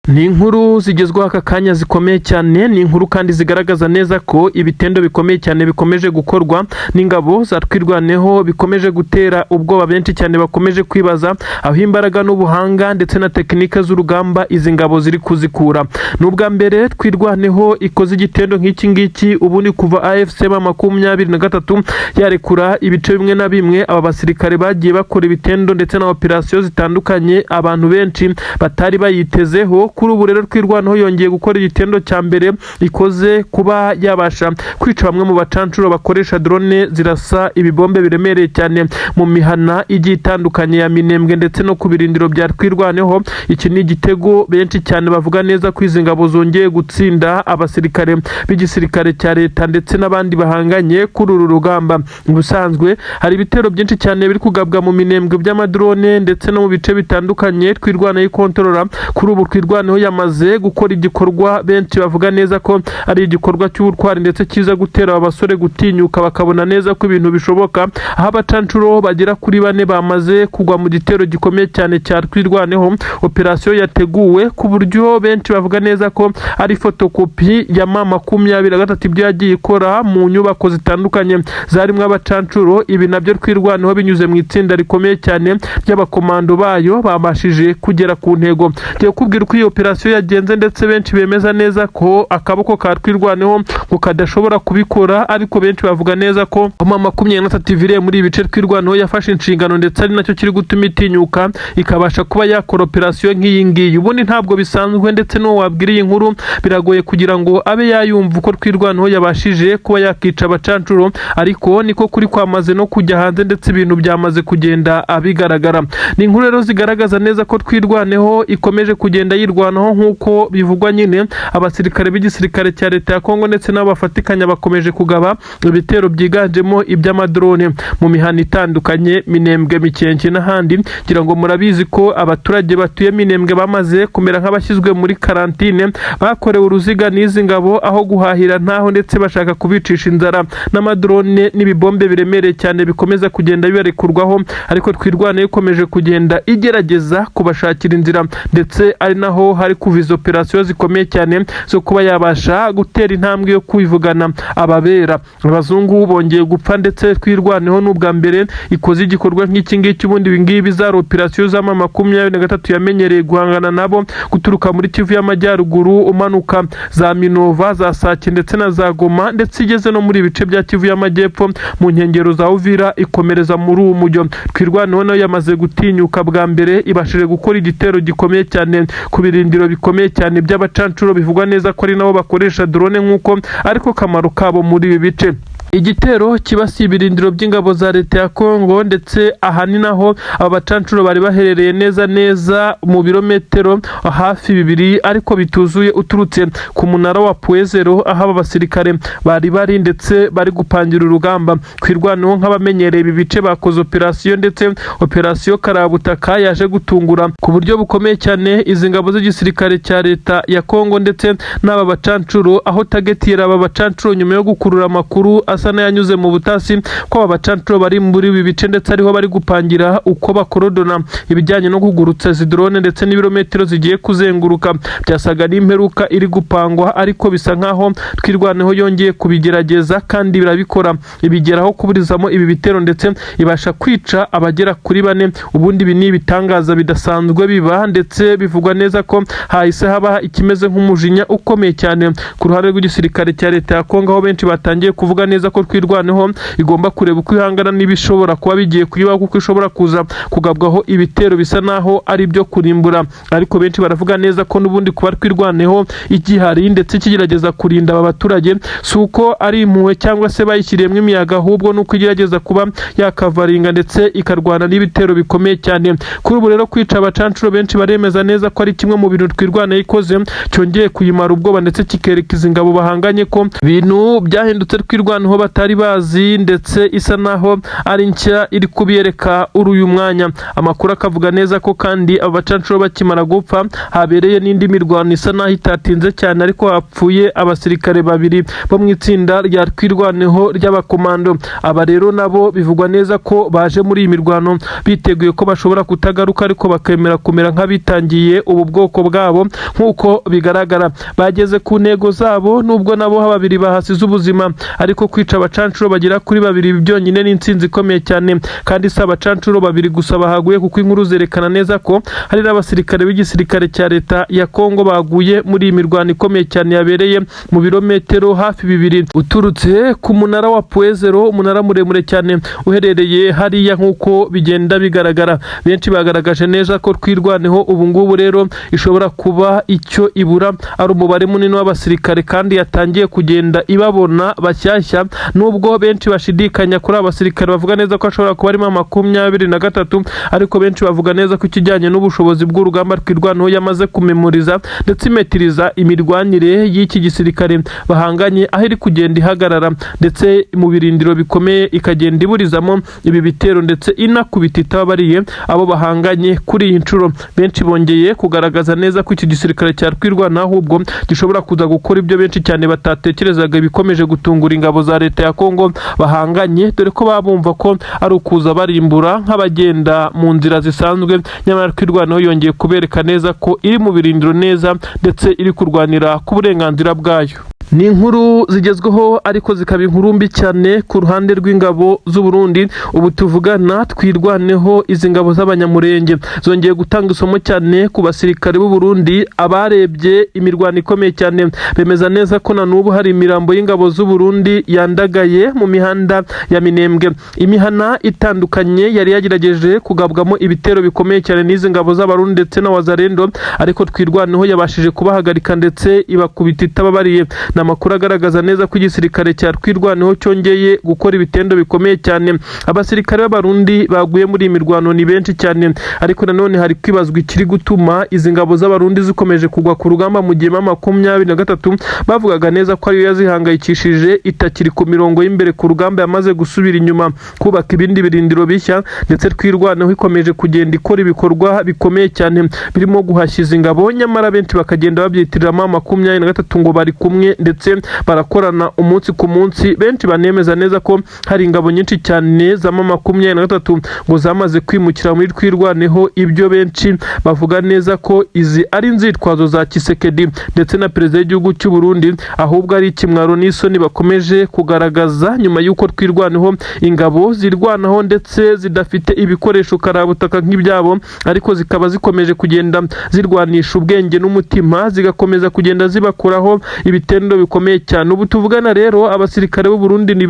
Ni inkuru zigezweho aka kanya zikomeye cyane, ni inkuru kandi zigaragaza neza ko ibitendo bikomeye cyane bikomeje gukorwa n'ingabo za Twirwaneho, bikomeje gutera ubwoba benshi cyane bakomeje kwibaza aho imbaraga n'ubuhanga ndetse na tekinike z'urugamba izi ngabo ziri kuzikura. N'ubwa mbere Twirwaneho ikoze igitendo nk'iki ngiki, ubundi kuva AFC 23 yarekura ibice bimwe na bimwe aba basirikare bagiye bakora ibitendo ndetse na operasiyo zitandukanye abantu benshi batari bayitezeho. Kuri ubu rero Twirwaneho yongeye gukora igitendo cya mbere ikoze kuba yabasha kwica bamwe mu bacancuro bakoresha drone zirasa ibibombe biremereye cyane mu mihana igiye itandukanye ya Minembwe ndetse no ku birindiro bya Twirwaneho. Iki ni igitego benshi cyane bavuga neza ko izi ngabo zongeye gutsinda abasirikare b'igisirikare cya leta ndetse n'abandi bahanganye kuri uru rugamba. Ubusanzwe hari ibitero byinshi cyane biri kugabwa mu Minembwe by'amadrone ndetse no mu bice bitandukanye Twirwaneho ikontorora. Kuri ubu Twirwaneho yamaze gukora igikorwa benshi bavuga neza ko ari igikorwa cy'ubutwari ndetse kiza gutera abasore gutinyuka bakabona neza ko ibintu bishoboka, aho abacancuro bagera kuri 4 bamaze kugwa mu gitero gikomeye cyane cya Twirwaneho. Operasiyo yateguwe ku buryo benshi bavuga neza ko ari fotokopi ya M23 ibyo yagiye ikora mu nyubako zitandukanye zarimo abacancuro. Ibi nabyo Twirwaneho binyuze mu itsinda rikomeye cyane ry'abakomando bayo babashije kugera ku ntego. Giye kubwira uko iyi operasiyo yagenze ndetse benshi bemeza neza ko akaboko ka Twirwaneho ngo kadashobora kubikora, ariko benshi bavuga neza ko M23 ivire muri ibice Twirwaneho yafashe inshingano ndetse ari nacyo kiri gutuma itinyuka ikabasha kuba yakora operasiyo nk'iyi ngiyi. Ubundi ntabwo bisanzwe ndetse no wabwira iyi nkuru biragoye kugira ngo abe yayumva uko Twirwaneho yabashije kuba yakica abacancuro, ariko niko kuri kwamaze no kujya hanze ndetse ibintu byamaze kugenda abigaragara. Ni inkuru rero zigaragaza neza ko Twirwaneho ikomeje kugenda yirwanaho nk'uko bivugwa nyine. Abasirikare b'igisirikare cya leta ya Kongo ndetse n'abafatikanya bakomeje kugaba ibitero byiganjemo iby'amadrone mu mihana itandukanye Minembwe, Mikenke n'ahandi. Ngira ngo murabizi ko abaturage batuye Minembwe bamaze kumera nk'abashyizwe muri karantine, bakorewe uruziga n'izi ngabo aho guhahira ntaho ndetse bashaka kubicisha inzara n'amadrone n'ibibombe biremereye cyane bikomeza kugenda bibarekurwaho, ariko Twirwaneho ikomeje kugenda igerageza kubashakira inzira ndetse ari naho hari kuva izo operasiyo zikomeye cyane zo kuba yabasha gutera intambwe yo kwivugana ababera. Abazungu bongeye gupfa ndetse Twirwaneho n'ubwa mbere ikoze igikorwa nk'iki ngiki. Ubundi ibingibi za operasiyo za M23 yamenyereye guhangana nabo guturuka muri Kivu y'Amajyaruguru umanuka za Minova, za Sake ndetse na za Goma, ndetse igeze no muri bice bya Kivu y'Amajyepfo mu nkengero za Uvira ikomereza muri uwo mujyo. Twirwaneho nayo yamaze gutinyuka bwa mbere, ibashije gukora igitero gikomeye cyane ku birindiro bikomeye cyane by'abacancuro bivugwa neza ko ari nabo bakoresha drone nk'uko ariko kamaro kabo muri ibi bice. Igitero kibasiye ibirindiro by'ingabo za leta ya Kongo ndetse ahani naho aba bacancuro bari baherereye neza mu birometero hafi 2 ariko bituzuye uturutse ku munara wa Puezero, aho aba basirikare bari ndetse bari gupangira urugamba. Twirwaneho nk'abamenyereye ibi bice bakoze operasiyo ndetse operasiyo karabutaka yaje gutungura ku buryo bukomeye cyane izi ngabo z'igisirikare cya leta ya Kongo ndetse n'aba bacancuro, aho targetira aba bacancuro nyuma yo gukurura amakuru asa n'ayanyuze mu butasi ko aba bacancuro bari muri ibi bice ndetse ariho bari gupangira uko bakorodona ibijyanye no kugurutsa drone ndetse n'ibirometero zigiye kuzenguruka. Byasaga n'imperuka iri gupangwa, ariko bisa nkaho Twirwaneho yongeye kubigerageza kandi birabikora, ibigeraho kuburizamo ibi bitero ndetse ibasha kwica abagera kuri 4. Ubundi ibi ni ibitangaza bidasanzwe biba ndetse bivugwa neza ko hahise haba ikimeze nk'umujinya ukomeye cyane ku ruhande rw'igisirikare cya leta ya Kongo, aho benshi batangiye kuvuga neza ko Twirwaneho igomba kureba uko ihangana n'ibishobora kuba bigiye kuyibaho, kuko ishobora kuza kugabwaho ibitero bisa naho ari byo kurimbura. Ariko benshi baravuga neza ko n'ubundi kuba Twirwaneho igihari ndetse kigerageza kurinda aba baturage suko ari impuhwe cyangwa se bayishyiriyemo imiyaga, ahubwo nuko igerageza kuba yakavaringa ndetse ikarwana n'ibitero bikomeye cyane. Kuri ubu rero kwica abacancuro benshi baremeza neza ko ari kimwe mu bintu Twirwaneho ikoze cyongeye kuyimara ubwoba ndetse kikerekeza ingabo bahanganye ko bintu byahindutse Twirwaneho batari bazi ndetse isa naho ari nshya iri kubiyereka uyu mwanya. Amakuru akavuga neza ko kandi abacancuro bakimara gupfa habereye n'indi mirwano isa naho itatinze cyane, ariko hapfuye abasirikare 2 bo mu itsinda rya Twirwaneho ry'abakomando. Aba rero nabo bivugwa neza ko baje muri iyi mirwano biteguye ko bashobora kutagaruka, ariko bakemera kumera nk'abitangiye ubu bwoko ubwoko bwabo nk'uko bigaragara. Bageze ku ntego zabo nubwo nabo babiri bahasize ubuzima, ariko kwica abacancuro bagera kuri babiri byonyine ni intsinzi ikomeye cyane, kandi si abacancuro babiri gusa bahaguye, kuko inkuru zerekana neza ko hari n'abasirikare b'igisirikare cya leta ya Kongo baguye muri iyi mirwano ikomeye cyane yabereye mu birometero hafi 2 uturutse ku munara wa Puezero, umunara muremure cyane uherereye hariya nk'uko bigenda bigaragara. Benshi bagaragaje neza ko twirwaneho ubu ngubu rero ishobora kuba icyo ibura ari umubare munini w'abasirikare, kandi yatangiye kugenda ibabona bashyashya, nubwo benshi bashidikanya kuri abasirikare bavuga neza ko ashobora kuba arimo 23, ariko benshi bavuga neza ko ikijyanye n'ubushobozi bw'urugamba twirwaneho yamaze kumemoriza ndetse imetiriza imirwanire y'iki gisirikare bahanganye, aho iri kugenda ihagarara ndetse mu birindiro bikomeye ikagenda iburizamo ibi bitero ndetse inakubita itabariye abo bahanganye kuri iyi nshuro. Benshi bongeye kugaragaza neza ko iki gisirikare cya twirwana ahubwo gishobora kuza gukora ibyo benshi cyane batatekerezaga, bikomeje gutungura ingabo za leta ya Kongo bahanganye, dore ko babumva ko ari ukuza barimbura nk'abagenda mu nzira zisanzwe. Nyamara twirwanaho yongeye kubereka neza ko iri mu birindiro neza ndetse iri kurwanira ku burenganzira bwayo. Ni inkuru zigezweho ariko zikaba inkuru mbi cyane ku ruhande rw'ingabo z'u Burundi. Ubu tuvugana twirwaneho izi ngabo z'abanyamurenge zongeye gutanga isomo cyane ku basirikare b'u Burundi. Abarebye imirwano ikomeye cyane bemeza neza ko na n'ubu hari imirambo y'ingabo z'u Burundi yandagaye mu mihanda ya Minembwe. Imihana itandukanye yari yagerageje kugabwamo ibitero bikomeye cyane n'izi ngabo z'abarundi ndetse na wazarendo, ariko twirwaneho yabashije kubahagarika ndetse ibakubita itababariye. Amakuru agaragaza neza ko igisirikare cya twirwaneho cyongeye gukora ibitendo bikomeye cyane. Abasirikare b'abarundi baguye muri iyi mirwano ni benshi cyane, ariko nanone hari kwibazwa ikiri gutuma izi ngabo z'abarundi zikomeje kugwa ku rugamba mu gihe 23 bavugaga neza ko ariyo yazihangayikishije itakiri ku mirongo y'imbere ku rugamba, yamaze gusubira inyuma kubaka ibindi birindiro bishya, ndetse twirwaneho ikomeje kugenda ikora ibikorwa bikomeye cyane birimo guhashyiza ingabo. Nyamara benshi bakagenda babyitirira 23 ngo bari kumwe ndetse barakorana umunsi ku munsi. Benshi banemeza neza ko hari ingabo nyinshi cyane za 23 ngo zamaze kwimukira muri twirwaneho. Ibyo benshi bavuga neza ko izi ari inzitwazo za Kisekedi ndetse na perezida w'igihugu cy'u Burundi, ahubwo ari ikimwaro n'isoni bakomeje kugaragaza nyuma y'uko twirwaneho ingabo zirwanaho ndetse zidafite ibikoresho karabutaka nk'ibyabo, ariko zikaba zikomeje kugenda zirwanisha ubwenge n'umutima, zigakomeza kugenda zibakuraho ibitendo bikomeye cyane. Ubu tuvugana rero abasirikare b'u Burundi ni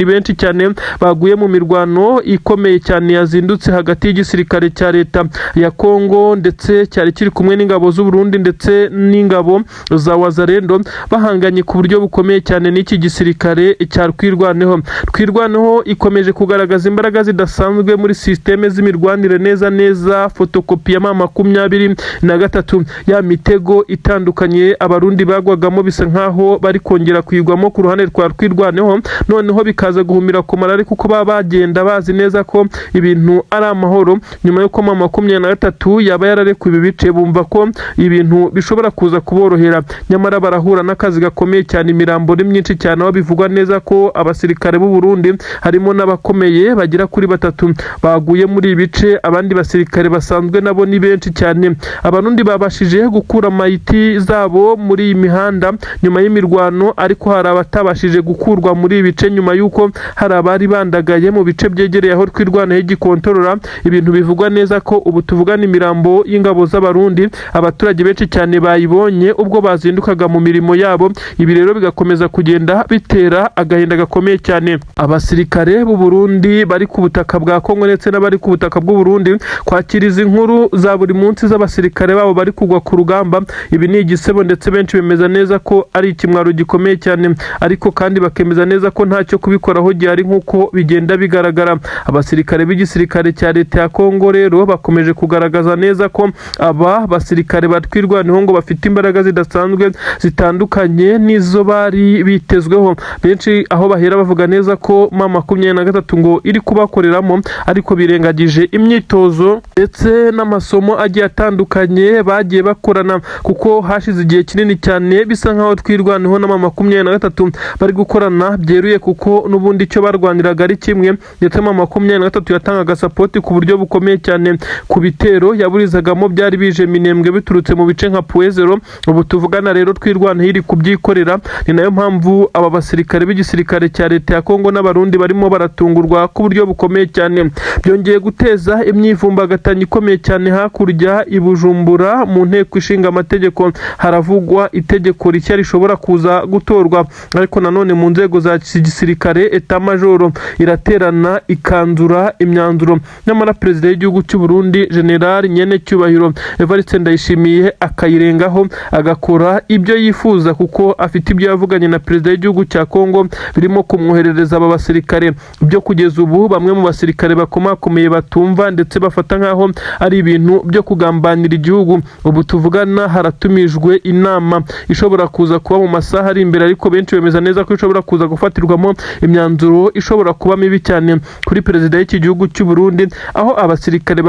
benshi cyane baguye mu mirwano ikomeye cyane yazindutse hagati y'igisirikare cya leta ya Kongo ndetse cyari kiri kumwe n'ingabo z'u Burundi ndetse n'ingabo za wazarendo, bahanganye ku buryo bukomeye cyane n'iki gisirikare cya twirwaneho. Twirwaneho ikomeje kugaragaza imbaraga zidasanzwe muri systeme z'imirwanire neza fotokopi ya 23 ya mitego itandukanye abarundi bagwagamo, bisa nkaho bari kongera kwigwamo ku ruhande rwa twirwaneho, noneho bikaza guhumira ku marari kuko baba bagenda bazi neza ko ibintu ari amahoro. Nyuma y'uko 23 yaba yararekuye ibi bice, bumva ko ibintu bishobora kuza kuborohera, nyamara barahura n'akazi gakomeye cyane. Imirambo ni myinshi cyane, aho bivugwa neza ko abasirikare b'u Burundi harimo n'abakomeye bagera kuri 3 baguye muri ibice. Abandi basirikare basanzwe nabo ni benshi cyane. Abarundi babashije gukura mayiti zabo muri iyi mihanda nyuma y'imirwano, ariko hari abatabashije gukurwa muri ibice nyuma y'uko hari abari bandagaye mu bice byegereye aho twirwanaho igikontorora. Ibintu bivugwa neza ko ubu tuvugana imirambo y'ingabo z'abarundi abaturage benshi cyane bayibonye ubwo bazindukaga mu mirimo yabo. Ibi rero bigakomeza kugenda bitera agahinda gakomeye cyane abasirikare b'u Burundi bari ku butaka bwa Kongo ndetse n'abari ku butaka bw'u Burundi kwakira izi nkuru za buri munsi z'abasirikare babo bari kugwa ku rugamba. Ibi ni igisebo ndetse benshi bemeza neza ko ari ikimwaro gikomeye cyane, ariko kandi bakemeza neza ko ntacyo kubikoraho gihari nk'uko bigenda bigaragara. Abasirikare b'igisirikare cya leta ya Kongo rero bakomeje kugaragaza neza ko aba basirikare batwirwaneho ngo bafite imbaraga zidasanzwe zitandukanye n'izo bari bitezweho. Benshi aho bahera bavuga neza ko 23 ngo iri kubakoreramo, ariko birengagije imyitozo ndetse n'amasomo agiye atandukanye bagiye bakorana, kuko hashize igihe kinini cyane bisa nkaho twirwa twirwaneho na M23 bari gukorana byeruye kuko nubundi icyo barwaniraga ari kimwe, ndetse M23 yatangaga support ku buryo bukomeye cyane ku bitero yaburizagamo byari bije Minembwe biturutse mu bice nka Puezero. Ubu tuvugana rero twirwaneho iri kubyikorera, ni nayo mpamvu aba basirikare b'igisirikare cya leta ya Kongo n'abarundi barimo baratungurwa ku buryo bukomeye cyane. Byongeye guteza imyivumbagatanyo ikomeye cyane hakurya i Bujumbura mu nteko ishinga amategeko, haravugwa itegeko rishya rishobora kuza gutorwa, ariko nanone mu nzego za gisirikare eta majoro iraterana ikanzura imyanzuro. Nyamara perezida w'igihugu cy'u Burundi General Nyene Cyubahiro Evariste Ndayishimiye akayirengaho agakora ibyo yifuza, kuko afite ibyo yavuganye na perezida w'igihugu cya Kongo birimo kumwoherereza aba basirikare, byo kugeza ubu bamwe mu basirikare bakomakomeye batumva ndetse bafata nkaho ari ibintu byo kugambanira igihugu. Ubu tuvugana haratumijwe inama ishobora kuza kuba mu masaha ari imbere, ariko benshi bemeza neza ko ishobora kuza gufatirwamo imyanzuro ishobora kuba mibi cyane kuri perezida w'iki gihugu cy'u Burundi, aho abasirikare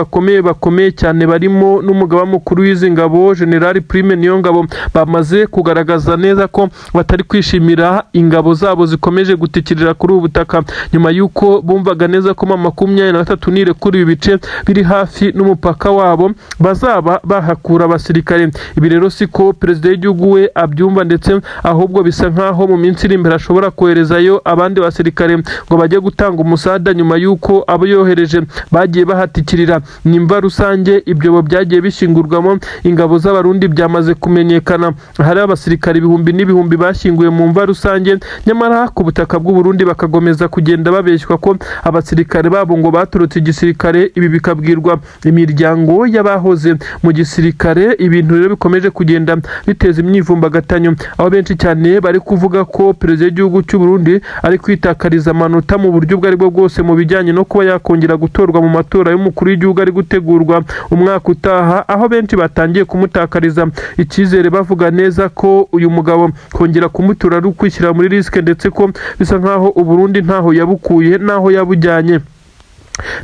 bakomeye cyane barimo n'umugaba mukuru w'izi ngabo General Prime Niyongabo bamaze kugaragaza neza ko batari kwishimira ingabo zabo zikomeje gutikirira kuri ubu butaka, nyuma y'uko bumvaga neza ko M23 nire kuri ibi bice biri hafi n'umupaka wabo bazaba bahakura abasirikare. Ibi rero siko perezida w'igihugu we abyumva, ndetse ahubwo bisa nkaho mu minsi iri imbere ashobora koherezayo abandi basirikare ngo bajye gutanga umusada, nyuma y'uko abo yohereje bagiye bahatikirira. Nimba rusange ibyo byagiye bishingurwamo ingabo z'abarundi byamaze kumenyekana, hari abasirikare ibihumbi n'ibihumbi bashyinguye mu mva rusange, nyamara ku butaka bw'u Burundi bakagomeza kugenda babeshywa ko abasirikare babo ngo baturutse igisirikare. Ibi bikabwirwa imiryango y'abahoze mu gisirikare. Ibintu rero bikomeje kugenda biteza imyivumbagatanyo, aho benshi cyane bari kuvuga ko perezida w'igihugu cy'u Burundi ari kwitakariza amanota mu buryo ubwo aribwo bwose mu bijyanye no kuba yakongera gutorwa mu matora y'umukuru w'igihugu ari gutegurwa umwaka utaha, aho benshi batangiye kumutakariza icyizere bavuga neza ko uyu mugabo kongera kumutora ari ukwishyira muri risike, ndetse ko bisa nkaho u Burundi ntaho yabukuye naho yabujyanye.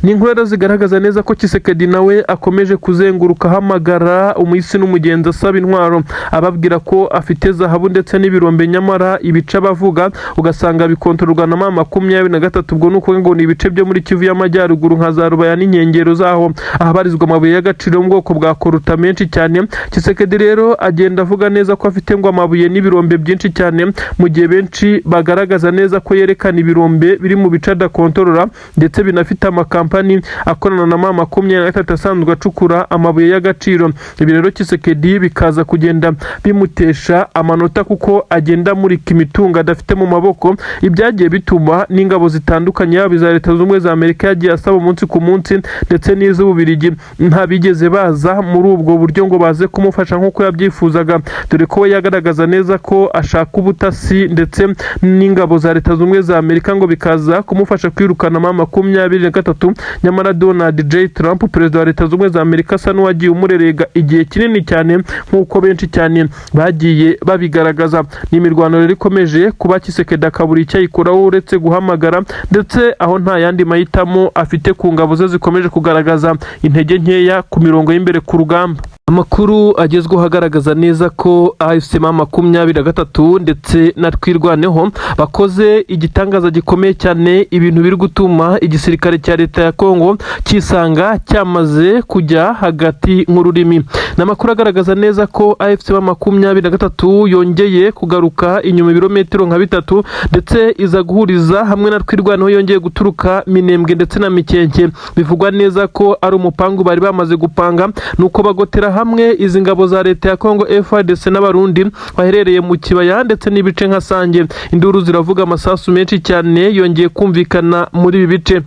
Ni inkuru zigaragaza neza ko Tshisekedi nawe akomeje kuzenguruka ahamagara umuyisi n'umugenzi asaba intwaro, ababwira ko afite zahabu ndetse n'ibirombe, nyamara ibice bavuga ugasanga bikontororwa na M23. Ubwo nuko ngo ni ibice byo muri Kivu y'Amajyaruguru nka za Rubaya n'inkengero zaho ahabarizwa amabuye y'agaciro mu bwoko bwa koruta menshi cyane. Tshisekedi rero agenda avuga neza ko afite ngo amabuye n'ibirombe byinshi cyane, mu gihe benshi bagaragaza neza ko yerekana ibirombe biri mu bice adakontorora, ndetse binafite kampani akorana na M23 asanzwe acukura amabuye y'agaciro. Ibi rero Tshisekedi bikaza kugenda bimutesha amanota, kuko agenda amurika imitungo adafite mu maboko. Ibyagiye bituma n'ingabo zitandukanye yaba iza Leta z'Ubumwe za Amerika yagiye asaba umunsi ku munsi, ndetse n'iz'Ububirigi ntabigeze baza muri ubwo buryo ngo baze kumufasha nk'uko yabyifuzaga, dore ko yagaragaza neza ko ashaka ubutasi ndetse n'ingabo za Leta z'Ubumwe za Amerika ngo bikaza kumufasha kwirukana M23. Nyamara Donald J. Trump, perezida wa Leta z'Ubumwe za Amerika, asa n'uwagiye umurerega igihe kinini cyane nk'uko benshi cyane bagiye babigaragaza. Ni imirwano rero ikomeje kuba Tshisekedi akabura icyo ayikoraho uretse guhamagara, ndetse aho nta yandi mahitamo afite ku ngabo ze zikomeje kugaragaza intege nkeya ku mirongo y'imbere ku rugamba. Amakuru agezweho agaragaza neza ko AFC M23 ndetse na twirwaneho bakoze igitangaza gikomeye cyane, ibintu biri gutuma igisirikare cya leta ya Kongo kisanga cyamaze kujya hagati nk'ururimi. N'amakuru agaragaza neza ko AFC M23 yongeye kugaruka inyuma ibirometero nka 3, ndetse iza guhuriza hamwe na twirwaneho yongeye guturuka Minembwe ndetse na Mikenke. Bivugwa neza ko ari umupangu bari bamaze gupanga, nuko bagotera hamwe izi ngabo za leta ya Kongo FARDC n'abarundi baherereye mu kibaya ndetse n'ibice nka Sange. Induru ziravuga, amasasu menshi cyane yongeye kumvikana muri ibi bice.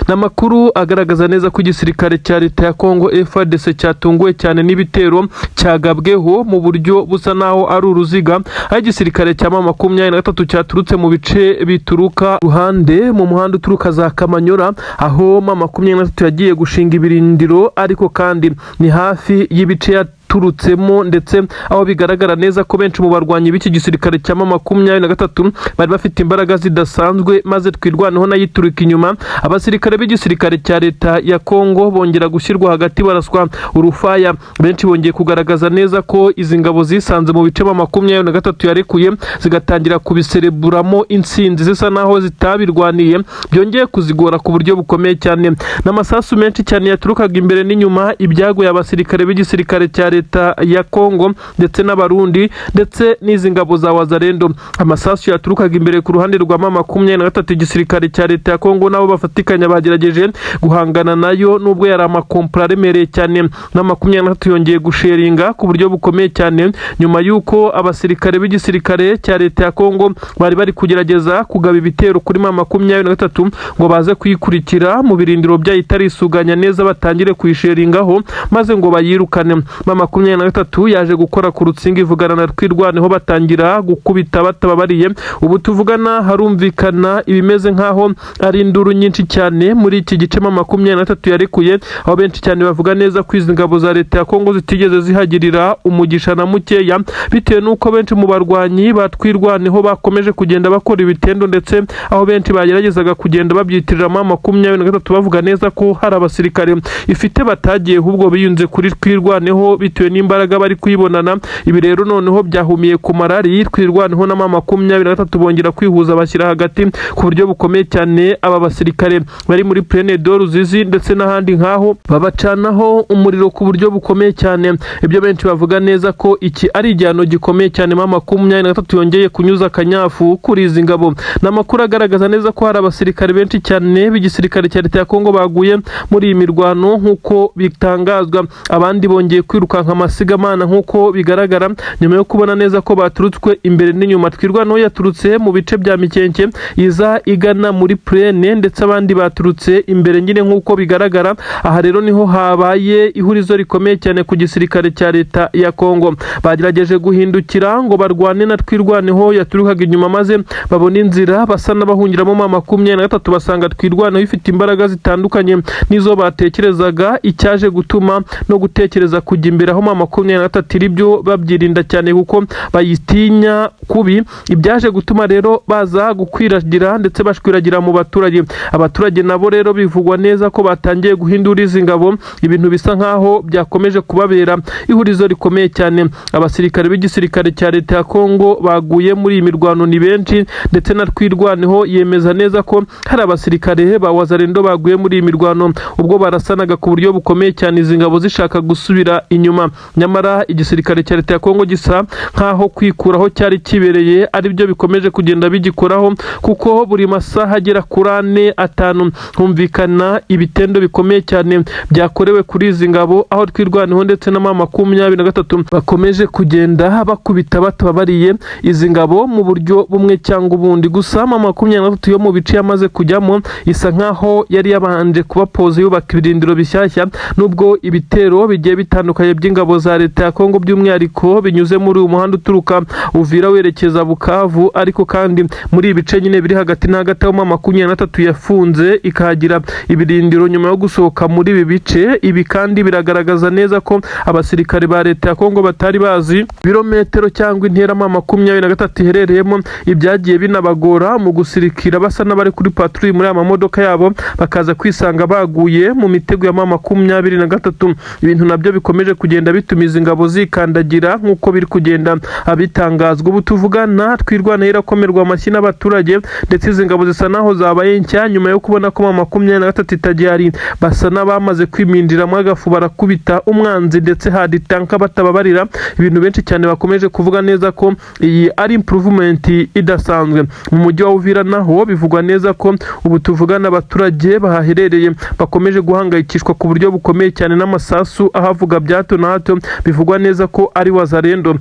N'amakuru agaragaza neza ko igisirikare cya leta ya Kongo FARDC cyatunguwe cyane n'ibitero cyagabweho mu buryo busa naho ari uruziga, aho igisirikare cya M23 cyaturutse mu bice bituruka ruhande mu muhanda uturuka za Kamanyora, aho M23 yagiye gushinga ibirindiro, ariko kandi ni hafi y'ibice yaturutsemo, ndetse aho bigaragara neza ko benshi mu barwanyi b'iki gisirikare cya M23 bari bafite imbaraga zidasanzwe, maze twirwaneho nayo ituruka inyuma. Abasirikare b'igisirikare cya leta ya Kongo bongera gushyirwa hagati baraswa urufaya. Benshi bongeye kugaragaza neza ko izi ngabo zisanze mu bice M23 yarekuye zigatangira kubisereburamo intsinzi zisa naho zitabirwaniye, byongeye kuzigora ku buryo bukomeye cyane. N'amasasu menshi cyane yaturukaga imbere n'inyuma, ibyaguye abasirikare b'igisirikare cya leta ya Kongo ndetse n'abarundi ndetse n'izi ngabo za Wazalendo. Amasasu yaturukaga imbere ku ruhande rwa M23, igisirikare cya leta ya Kongo nabo bafatikanya bagerageje guhangana nayo, nubwo yari amakompra aremereye cyane. Na M23 yongeye gusheringa ku buryo bukomeye cyane nyuma y'uko abasirikare b'igisirikare cya leta ya Kongo bari kugerageza kugaba ibitero kuri M23 ngo baze kuyikurikira mu birindiro byayo itarisuganya neza, batangire kuyisheringaho maze ngo bayirukane. M23 yaje gukora ku rutsinga ivugana na twirwaneho, batangira gukubita batababariye. Ubu tuvugana harumvikana ibimeze nkaho ari induru nyinshi cyane muri iki gice M23 yarekuye, aho benshi cyane bavuga neza ko izi ngabo za leta ya Kongo zitigeze zihagirira umugisha na mukeya, bitewe n'uko benshi mu barwanyi batwirwaneho bakomeje kugenda bakora ibitendo, ndetse aho benshi bageragezaga kugenda babyitirira M23 bavuga neza ko hari abasirikare ifite batagiye ahubwo biyunze kuri twirwaneho bitewe n'imbaraga bari kuyibonana. Ibi rero noneho byahumiye ku marari, twirwaneho na M23 bongera kwihuza bashyira hagati ku buryo bukomeye cyane. Aba basirikare bari muri Plaine de Ruzizi ndetse n'ahandi nkaho babacanaho umuriro ku buryo bukomeye cyane. Ibyo benshi bavuga neza ko iki ari igihano gikomeye cyane M23 yongeye kunyuza akanyafu kuri izi ngabo. N'amakuru agaragaza neza ko hari abasirikare benshi cyane b'igisirikare cya leta ya Kongo baguye muri iyi mirwano nk'uko bitangazwa, abandi bongeye kwirukanka amasigamana nk'uko bigaragara nyuma yo kubona neza ko baturutswe imbere n'inyuma. Twirwaneho yaturutse mu bice bya Mikenke iza igana muri Plaine, ndetse abandi baturutse imbere nyine nk'uko bigaragara. Aha rero niho habaye ihurizo rikomeye cyane ku gisirikare cya leta ya Kongo. Bagerageje guhindukira ngo barwane na twirwaneho yaturukaga inyuma, maze babona inzira basa n'abahungiramo M23 basanga twirwaneho ifite imbaraga zitandukanye nizo batekerezaga, icyaje gutuma no gutekereza kujya imbere aho M23 iri byo babyirinda cyane kuko bayitinya kubi. Ibyaje gutuma rero baza gukwiragira ndetse bashwiragira mu baturage. Abaturage nabo rero bivugwa neza ko batangiye guhindura izi ngabo, ibintu bisa nkaho byakomeje kubabera ihurizo rikomeye cyane. Abasirikare b'igisirikare cya leta ya Kongo baguye muri iyi mirwano ni benshi, ndetse na twirwaneho yemeza neza ko hari abasirikare ba Wazalendo baguye muri iyi mirwano ubwo barasanaga ku buryo bukomeye cyane, izi ngabo zishaka gusubira inyuma. Nyamara igisirikare cya leta ya Kongo gisa nkaho kwikuraho cyari kibereye ari byo bikomeje kugenda bigikoraho, kuko buri masaha agera kuri 4-5 humvikana ibitendo bikomeye cyane byakorewe kuri izi ngabo, aho twirwaneho ndetse na M23 bakomeje kugenda bakubita batababariye izi ngabo mu buryo bumwe cyangwa ubundi. Gusa M23 yo mu bice yamaze kujyamo isa nkaho yari yabanje kubapoza yubaka ibirindiro bishyashya, nubwo ibitero bigiye bitandukanye by'ingabo za leta ya Kongo by'umwihariko binyuze muri uyu muhanda uturuka Uvira werekeza Bukavu, ariko kandi muri ibice nyine biri hagati na hagati aho M23 yafunze ikagira ibirindiro nyuma yo gusohoka muri ibi bice. Ibi kandi biragaragaza neza ko abasirikare ba leta ya Kongo batari bazi birometero cyangwa intera M23 iherereyemo, ibyagiye binabagora mu gusirikira basa n'abari kuri patrouille muri amamodoka yabo, bakaza kwisanga baguye mu mitego ya M23. Ibintu nabyo bikomeje kugenda bitumiza ingabo zikandagira nk'uko biri kugenda abitangazwa. Ubu tuvugana twirwana irakomerwa amashyi n'abaturage, ndetse izi ngabo zisa naho zabaye nshya nyuma yo kubona ko M23 itagihari. Basa n'abamaze kwimindiramo agafu barakubita umwanzi, ndetse hadi tanka batababarira. Ibintu benshi cyane bakomeje kuvuga neza ko iyi ari improvement idasanzwe. Mu mujyi wa Uvira naho bivugwa neza ko ubu tuvugana abaturage bahaherereye bakomeje guhangayikishwa ku buryo bukomeye cyane n'amasasu ahavuga byato na hato. Bivugwa neza ko ari Wazalendo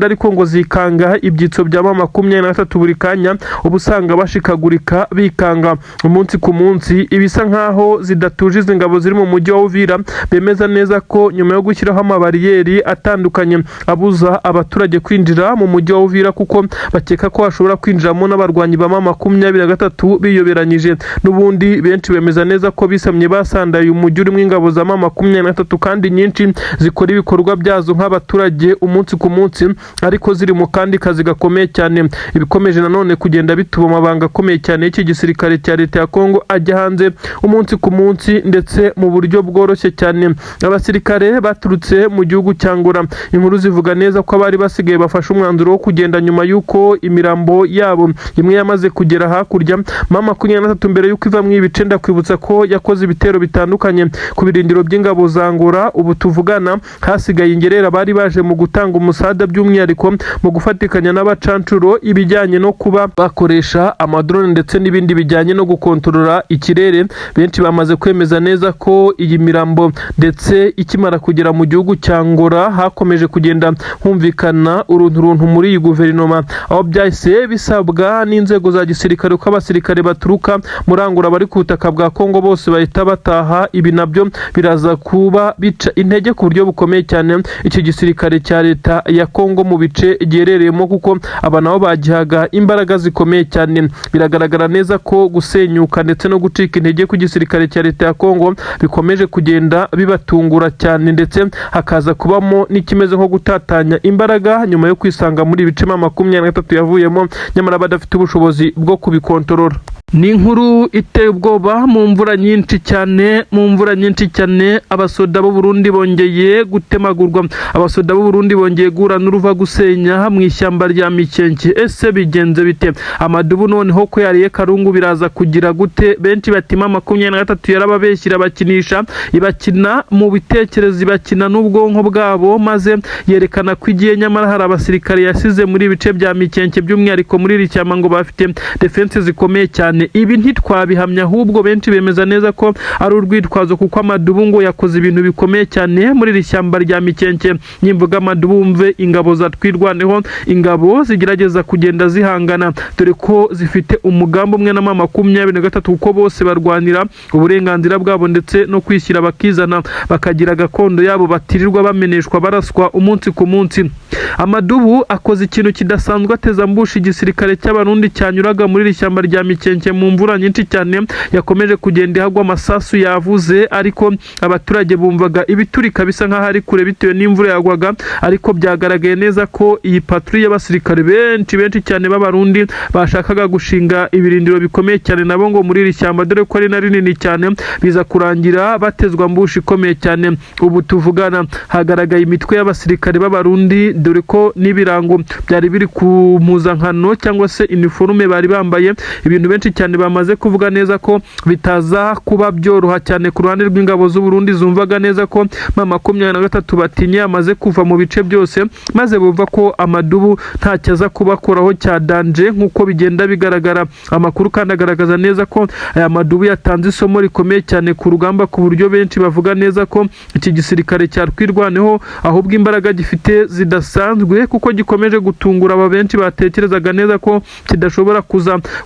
ariko ngo zikanga ibyitso bya M23 buri kanya, ubusanga bashikagurika bikanga umunsi ku munsi. Ibisa nkaho zidatuje izi ngabo ziri mu mujyi wa Uvira, bemeza neza ko nyuma yo gushyiraho amabariyeri atandukanye abuza abaturage kwinjira mu mujyi wa Uvira, kuko bakeka ko hashobora kwinjiramo n'abarwanyi ba M23 biyoberanyije. N'ubundi benshi bemeza neza ko bisamye basandaye umujyi urimo ingabo za M23 kandi nyinshi zikora ibikorwa byazo nk'abaturage umunsi ku munsi, ariko ziri mu kandi kazi gakomeye cyane. Ibikomeje nanone kugenda bituma amabanga akomeye cyane y'iki gisirikare cya leta ya Kongo ajya hanze umunsi ku munsi ndetse mu buryo bworoshye cyane. Abasirikare baturutse mu gihugu cya Angola, inkuru zivuga neza ko abari basigaye bafashe umwanzuro wo kugenda nyuma y'uko imirambo yabo imwe yamaze kugera hakurya. M23 mbere y'uko iva mu ibice, ndakwibutsa ko yakoze ibitero bitandukanye ku birindiro by'ingabo za Angola. Ubu tuvugana hasigaye ingerera bari baje mu gutanga umusada, by'umwihariko mu gufatikanya n'abacancuro ibijyanye no kuba bakoresha amadrone ndetse n'ibindi bijyanye no gukontorora ikirere. Benshi bamaze kwemeza neza ko iyi mirambo ndetse ikimara kugera mu gihugu cya Angola hakomeje kugenda humvikana uruntu muri iyi guverinoma, aho byahise bisabwa n'inzego za gisirikare ko abasirikare baturuka muri Angola bari ku butaka bwa Kongo bose bahita bataha. Ibi nabyo biraza kuba bica intege ku buryo bukomeye cyane iki gisirikare cya leta ya Kongo mu bice giherereyemo, kuko aba nabo bagihaga imbaraga zikomeye cyane. Biragaragara neza ko gusenyuka ndetse no gucika intege ku gisirikare cya leta ya Kongo bikomeje kugenda bibatungura cyane, ndetse hakaza kubamo n'ikimeze nko gutatanya imbaraga nyuma yo kwisanga muri ibice M23 yavuyemo, nyamara badafite ubushobozi bwo kubikontorora. Ni inkuru iteye ubwoba. Mu mvura nyinshi cyane abasoda b'u Burundi bongeye gutemagurwa. Abasoda b'u Burundi bongeye guhura n'uruva gusenya mu ishyamba rya Mikenke. Ese bigenze bite? Amadubu noneho ko yariye Karungu biraza kugira gute? Benshi batima M23 yarababeshyira bakinisha, ibakina mu bitekerezo, ibakina n'ubwonko bwabo, maze yerekana ko igiye, nyamara hari abasirikare yasize muri ibice bya Mikenke, by'umwihariko muri iri cyama ngo bafite defense zikomeye cyane. Ibi ntitwabihamya, ahubwo benshi bemeza neza ko ari urwitwazo, kuko Amadubu ngo yakoze ibintu bikomeye cyane muri iri shyamba rya Mikenke. Nimvuga Amadubu mve ingabo za twirwaneho, ingabo zigerageza kugenda zihangana, dore ko zifite umugambi umwe na M23, kuko bose barwanira uburenganzira bwabo ndetse no kwishyira bakizana, bakagira gakondo yabo batirirwa bameneshwa baraswa umunsi ku munsi. Amadubu akoze ikintu kidasanzwe, ateza mbushi igisirikare cy'Abarundi cyanyuraga muri iri shyamba rya Mikenke mu mvura nyinshi cyane. Yakomeje kugenda ihagwa amasasu yavuze, ariko abaturage bumvaga ibiturika bisa nk'aho ari kure bitewe n'imvura yagwaga, ariko byagaragaye neza ko iyi patrouille y'abasirikare benshi cyane b'Abarundi bashakaga gushinga ibirindiro bikomeye cyane nabo ngo muri iri shyamba, dore ko ari na rinini cyane, biza kurangira batezwa mbushi ikomeye cyane. Ubu tuvugana hagaragaye imitwe y'abasirikare b'Abarundi, dore ko n'ibirango byari biri ku mpuzankano cyangwa se uniforme bari bambaye. Ibintu benshi cyane bamaze kuvuga neza ko bitaza kuba byoroha cyane ku ruhande rw'ingabo z'u Burundi, zumvaga neza ko M23 batinye amaze kuva mu bice byose, maze bumva ko Amadubu ntacyo aza kubakoraho cya danje nk'uko bigenda bigaragara. Amakuru kandi agaragaza neza ko aya Madubu yatanze isomo rikomeye cyane ku rugamba, ku buryo benshi bavuga neza ko iki gisirikare cya twirwaneho ahubwo imbaraga gifite zidasanzwe, kuko gikomeje gutungura aba benshi batekerezaga neza ko kidashobora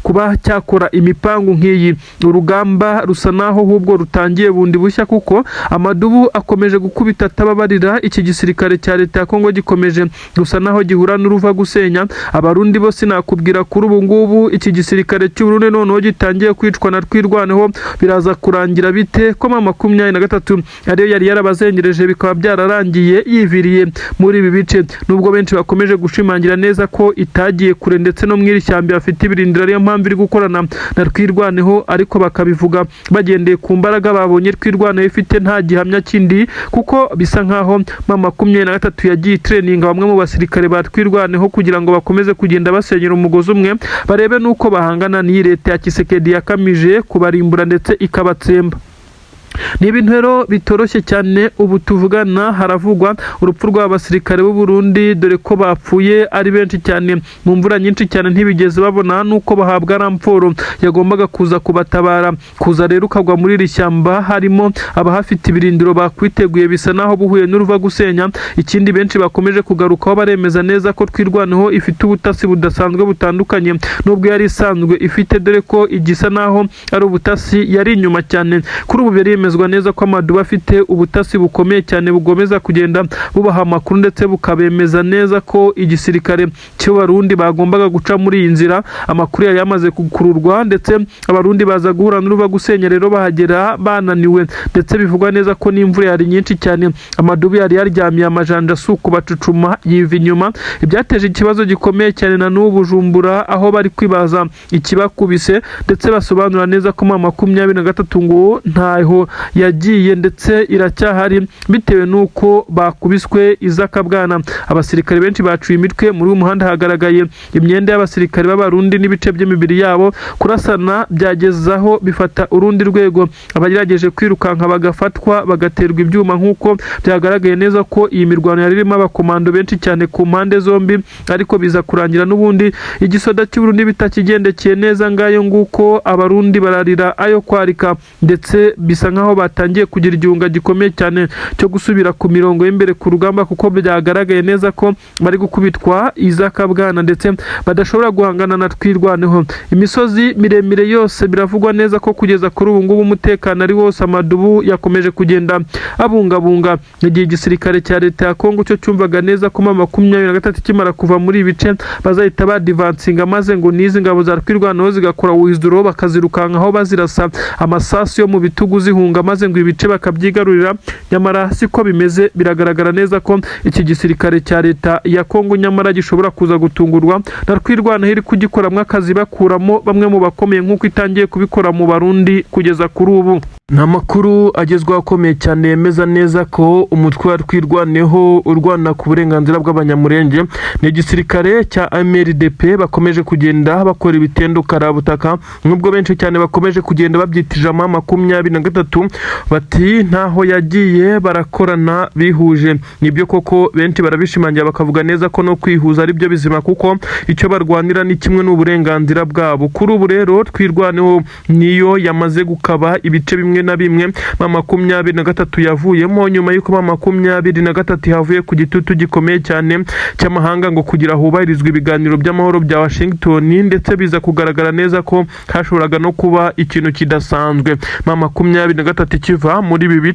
kuba cyakora imipangu nk'iyi. Urugamba rusa naho ahubwo rutangiye bundi bushya, kuko Amadubu akomeje gukubita atababarira. Iki gisirikare cya leta ya Kongo gikomeje gusa naho gihura n'uruva gusenya. Abarundi bose nakubwira kuri ubu ngubu iki gisirikare cy'u Burundi noneho gitangiye kwicwa na twirwaneho. Biraza kurangira bite ko M23 ariyo yari yarabazengereje bikaba byararangiye yiviriye muri ibi bice? Nubwo benshi bakomeje gushimangira neza ko itagiye kure ndetse no mwiri shyamba afite ibirindiro, ariyo mpamvu iri gukorana na twirwaneho, ariko bakabivuga bagendeye ku mbaraga babonye twirwaneho ifite, nta gihamya kindi, kuko bisa nkaho M23 yagiye training bamwe mu basirikare ba twirwaneho kugira ngo bakomeze kugenda basenyera umugozi umwe, barebe nuko bahangana n'iyi leta ya Kisekedi yakamije kubarimbura ndetse ikabatsemba. Ni ibintu rero bitoroshye cyane. Ubu tuvugana haravugwa urupfu rw'abasirikare b'u Burundi, dore ko bapfuye ari benshi cyane mu mvura nyinshi cyane, ntibigeze babona nuko bahabwa ramforo yagombaga kuza kubatabara. Kuza rero ukagwa muri iri shyamba harimo abahafite ibirindiro bakwiteguye, bisa naho buhuye n'uruva gusenya. Ikindi benshi bakomeje kugarukaho baremeza neza ko twirwaneho ifite ubutasi budasanzwe butandukanye nubwo yari isanzwe ifite, dore ko igisa naho ari ubutasi yari inyuma cyane. Kuri ubu bari byemezwa neza ko Amadubu afite ubutasi bukomeye cyane bugomeza kugenda bubaha amakuru ndetse bukabemeza neza ko igisirikare cy'Abarundi bagombaga guca muri iyi nzira. Amakuru yari yamaze gukururwa ndetse Abarundi baza guhura n'uruva gusenya, rero bahagera bananiwe ndetse bivugwa neza ko n'imvura yari nyinshi cyane. Amadubu yari yaryamiye amajanja asuku bacucuma yiva inyuma, ibyateje ikibazo gikomeye cyane na n'ubu Bujumbura, aho bari kwibaza ikibakubise ndetse basobanura neza ko 23 ngo ntaho yagiye ndetse iracyahari bitewe nuko bakubiswe izakabwana. Abasirikare benshi bacuye imitwe. Muri uyu muhanda hagaragaye imyenda y'abasirikare b'Abarundi n'ibice by'imibiri yabo. Kurasana byagezaho bifata urundi rwego, abagerageje kwirukanka bagafatwa bagaterwa ibyuma, nk'uko byagaragaye neza ko iyi mirwano yari irimo abakomando benshi cyane ku mpande zombi, ariko biza kurangira n'ubundi igisoda cy'Uburundi bitakigendekeye neza. Ngayo nguko Abarundi bararira ayo kwarika ndetse bisa nkaho batangiye kugira igihunga gikomeye cyane cyo gusubira ku mirongo y'imbere ku rugamba, kuko byagaragaye neza ko bari gukubitwa izakabwana ndetse badashobora guhangana na twirwaneho. Imisozi miremire yose biravugwa neza ko kugeza kuri ubu ngubu umutekano ari wose. Amadubu yakomeje kugenda abungabunga, igihe igisirikare cya leta ya Kongo cyo cyumvaga neza ko 23 kimara kuva muri ibice bazahita badivansinga, maze ngo nizi ngabo za twirwaneho zigakora withdraw bakazirukankaho bazirasa amasasu yo mu bitugu zihunga, maze ngo ibice bakabyigarurira. Nyamara siko bimeze, biragaragara neza ko iki gisirikare cya leta ya Kongo nyamara gishobora kuza gutungurwa na twirwaneho iri kugikoramwo akazi bakuramo bamwe mu bakomeye nk'uko itangiye kubikora mu Barundi kugeza kuri ubu. Ni amakuru agezweho akomeye cyane yemeza neza ko umutwe wa twirwaneho urwana ku burenganzira bw'abanyamurenge n'igisirikare cya MRDP bakomeje kugenda bakora ibitendo karabutaka, nubwo benshi cyane bakomeje kugenda babyitije 23 bati ntaho yagiye barakorana bihuje. Nibyo koko benshi barabishimangira bakavuga neza ko no kwihuza ari byo bizima, kuko icyo barwanira ni kimwe n'uburenganzira bwabo. Kuri ubu rero twirwaneho niyo yamaze gukaba ibice bimwe na bimwe. 23 yavuyemo nyuma y'uko 23 havuye ku gitutu gikomeye cyane cy'amahanga ngo kugira hubahirizwe ibiganiro by'amahoro bya Washington, ndetse biza kugaragara neza ko hashoboraga no kuba ikintu kidasanzwe. 23 kiva muri ibi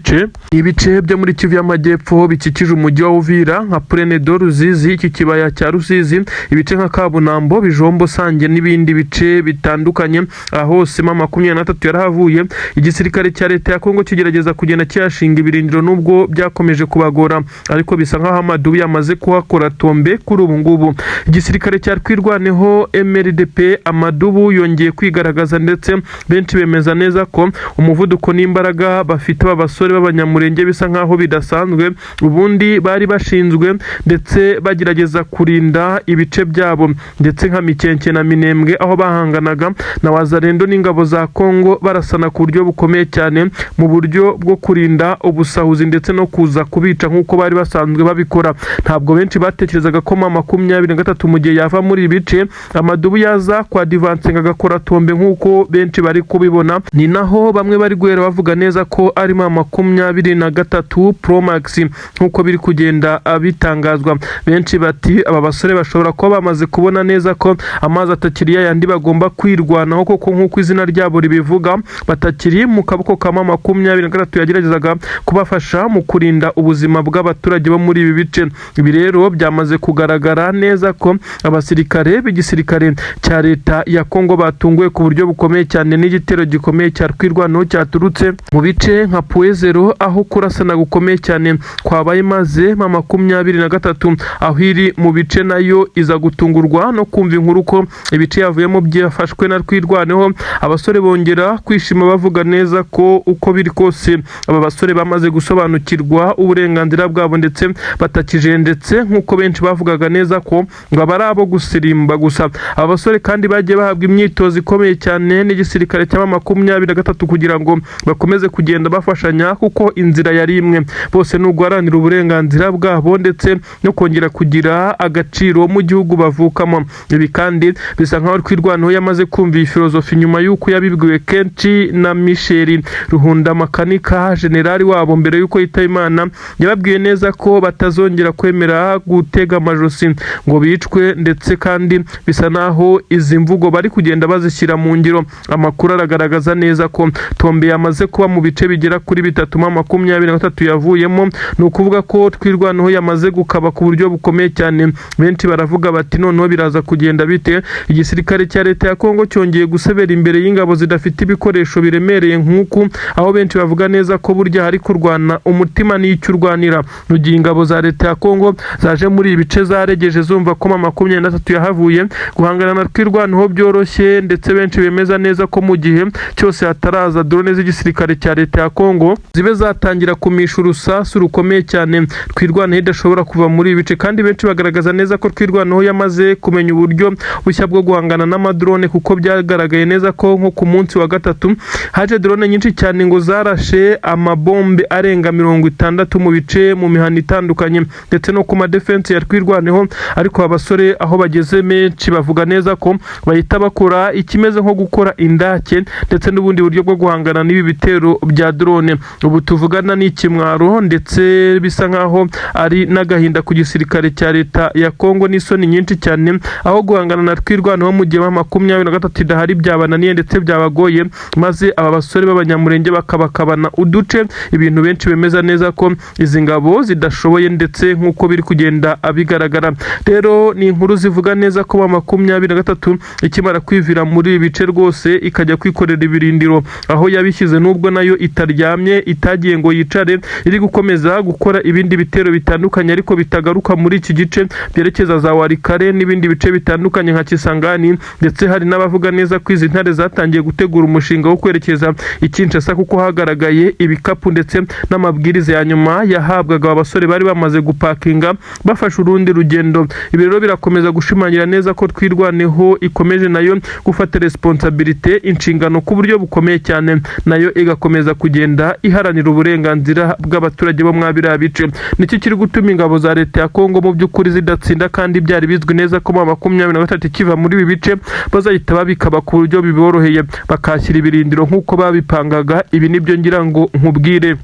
ibice byo muri Kivu y'Amajyepfo bikikije umujyi wa Uvira nka Plaine de Ruzizi, iki kibaya cya Rusizi, ibice nka Kabunambo, Bijombo, Sange n'ibindi bice bitandukanye. Hose 23 yarahavuye. Igisirikare cya leta ya Kongo kigerageza kugenda cyashinga ibirindiro nubwo byakomeje kubagora, ariko bisa nkaho Amadubu yamaze kuhakora tombe. Kuri ubu ngubu igisirikare cya twirwaneho MRDP Amadubu yongeye kwigaragaza, ndetse benshi bemeza neza ko umuvuduko n'imbaraga bafite aba basore b'abanyamurenge bisa nkaho bidasanzwe. Ubundi bari bashinzwe ndetse bagerageza kurinda ibice byabo, ndetse nka Mikenke na Minembwe aho bahanganaga na Wazalendo n'ingabo za Kongo barasana ku buryo bukomeye cyane mu buryo bwo kurinda ubusahuzi ndetse no kuza kubica nk'uko bari basanzwe babikora. Ntabwo benshi batekerezaga ko 23 mu gihe yava muri ibice Amadubu yaza kwa divansinga agakora tombe nk'uko benshi bari kubibona. Ni naho bamwe bari guhera bavuga neza ko ari 23 Pro Max nk'uko biri kugenda bitangazwa. Benshi bati aba basore bashobora kuba bamaze kubona neza ko amazi atakiri yandi bagomba kwirwanaho, koko nk'uko izina ryabo ribivuga, batakiri mu kaboko ka 23 yageragezaga kubafasha mu kurinda ubuzima bw'abaturage bo muri ibi bice. Ibi rero byamaze kugaragara neza ko abasirikare b'igisirikare cya leta ya Kongo batunguwe ku buryo bukomeye cyane n'igitero gikomeye cya twirwaneho cyaturutse mu bice nka Puezero, aho kurasana gukomeye cyane kwabaye, maze 23 aho iri mu bice nayo iza gutungurwa no kumva inkuru ko ibice yavuyemo byafashwe na twirwaneho. Abasore bongera kwishima bavuga neza ko uko biri kose aba basore bamaze gusobanukirwa uburenganzira bwabo ndetse batakijendetse nk'uko benshi bavugaga neza ko ngo abari abo gusirimba gusa. Aba basore kandi bagiye bahabwa imyitozo ikomeye cyane n'igisirikare cya 23 kugira ngo bakomeze kugenda bafashanya, kuko inzira yari imwe, bose no guharanira uburenganzira bwabo ndetse no kongera kugira agaciro mu gihugu bavukamo. Ibi kandi bisa nkaho twirwaneho yamaze kumva iyi filozofi nyuma y'uko yabibwiwe kenshi na Michel Ruhunda Makanika generali wabo mbere yuko yitaba Imana yababwiye neza ko batazongera kwemera gutega amajosi ngo bicwe, ndetse kandi bisa naho izi mvugo bari kugenda bazishyira mu ngiro. Amakuru aragaragaza neza ko Tombe yamaze kuba mu bice bigera kuri 323 yavuyemo, ni ukuvuga ko Twirwaneho yamaze gukaba ku buryo bukomeye cyane. Benshi baravuga bati noneho biraza kugenda bite? Igisirikare cya leta ya Kongo cyongeye gusebera imbere y'ingabo zidafite ibikoresho biremereye nk'uku, aho benshi bavuga neza ko burya hari kurwana umutima n'icyo urwanira. Mu gihe ingabo za leta ya Kongo zaje muri ibi bice zaregeje zumva ko 23 yahavuye, guhangana na Twirwaneho byoroshye, ndetse benshi bemeza neza ko mu gihe cyose hataraza drone z'igisirikare cya leta ya Kongo zibe zatangira kumisha urusasu rukomeye cyane, Twirwaneho idashobora kuva muri ibi bice. Kandi benshi bagaragaza neza ko Twirwaneho yamaze kumenya uburyo bushya bwo guhangana n'amadrone, kuko byagaragaye neza ko nko ku munsi wa gatatu haje drone nyinshi cyane ngo zarashe amabombe arenga 60 mu bice mu mihanda itandukanye ndetse no ku madefense ya Twirwaneho. Ariko abasore aho bageze menshi bavuga neza ko bahita bakora ikimeze nko gukora indake ndetse n'ubundi buryo bwo guhangana n'ibi bitero bya drone. Ubu tuvugana n'ikimwaro ndetse bisa nkaho ari n'agahinda ku gisirikare cya leta ya Kongo n'isoni nyinshi cyane, aho guhangana na Twirwaneho mu gihe 23 idahari byabananiye ndetse byabagoye, maze aba basore b'abanyamurenge bakabakabana uduce, ibintu benshi bemeza neza ko izi ngabo zidashoboye ndetse nk'uko biri kugenda bigaragara. Rero ni inkuru zivuga neza ko 23 ikimara kwivira muri ibi bice rwose ikajya kwikorera ibirindiro aho yabishyize, nubwo nayo itaryamye itagiye ngo yicare, iri gukomeza gukora ibindi bitero bitandukanye ariko bitagaruka muri iki gice byerekeza za Warikare n'ibindi bice bitandukanye nka Kisangani. Ndetse hari n'abavuga neza ko izi ntare zatangiye gutegura umushinga wo kwerekeza i Kinshasa, kuko hagaragaye ibikapu ndetse n'amabwiriza ya nyuma yahabwaga abasore bari bamaze gupakinga bafashe urundi rugendo. Ibi rero birakomeza gushimangira neza ko Twirwaneho ikomeje nayo gufata responsabilité, inshingano ku buryo bukomeye cyane, nayo igakomeza kugenda iharanira uburenganzira bw'abaturage bo mwabira bice. Niki kiri gutuma ingabo za leta ya Kongo mu by'ukuri zidatsinda, kandi byari bizwi neza ko 23 kiva muri ibi bice bazahita babikaba ku buryo biboroheye bakashyira ibirindiro nk'uko babipangaga. Ibi nibyo ngira ngo nkubwire.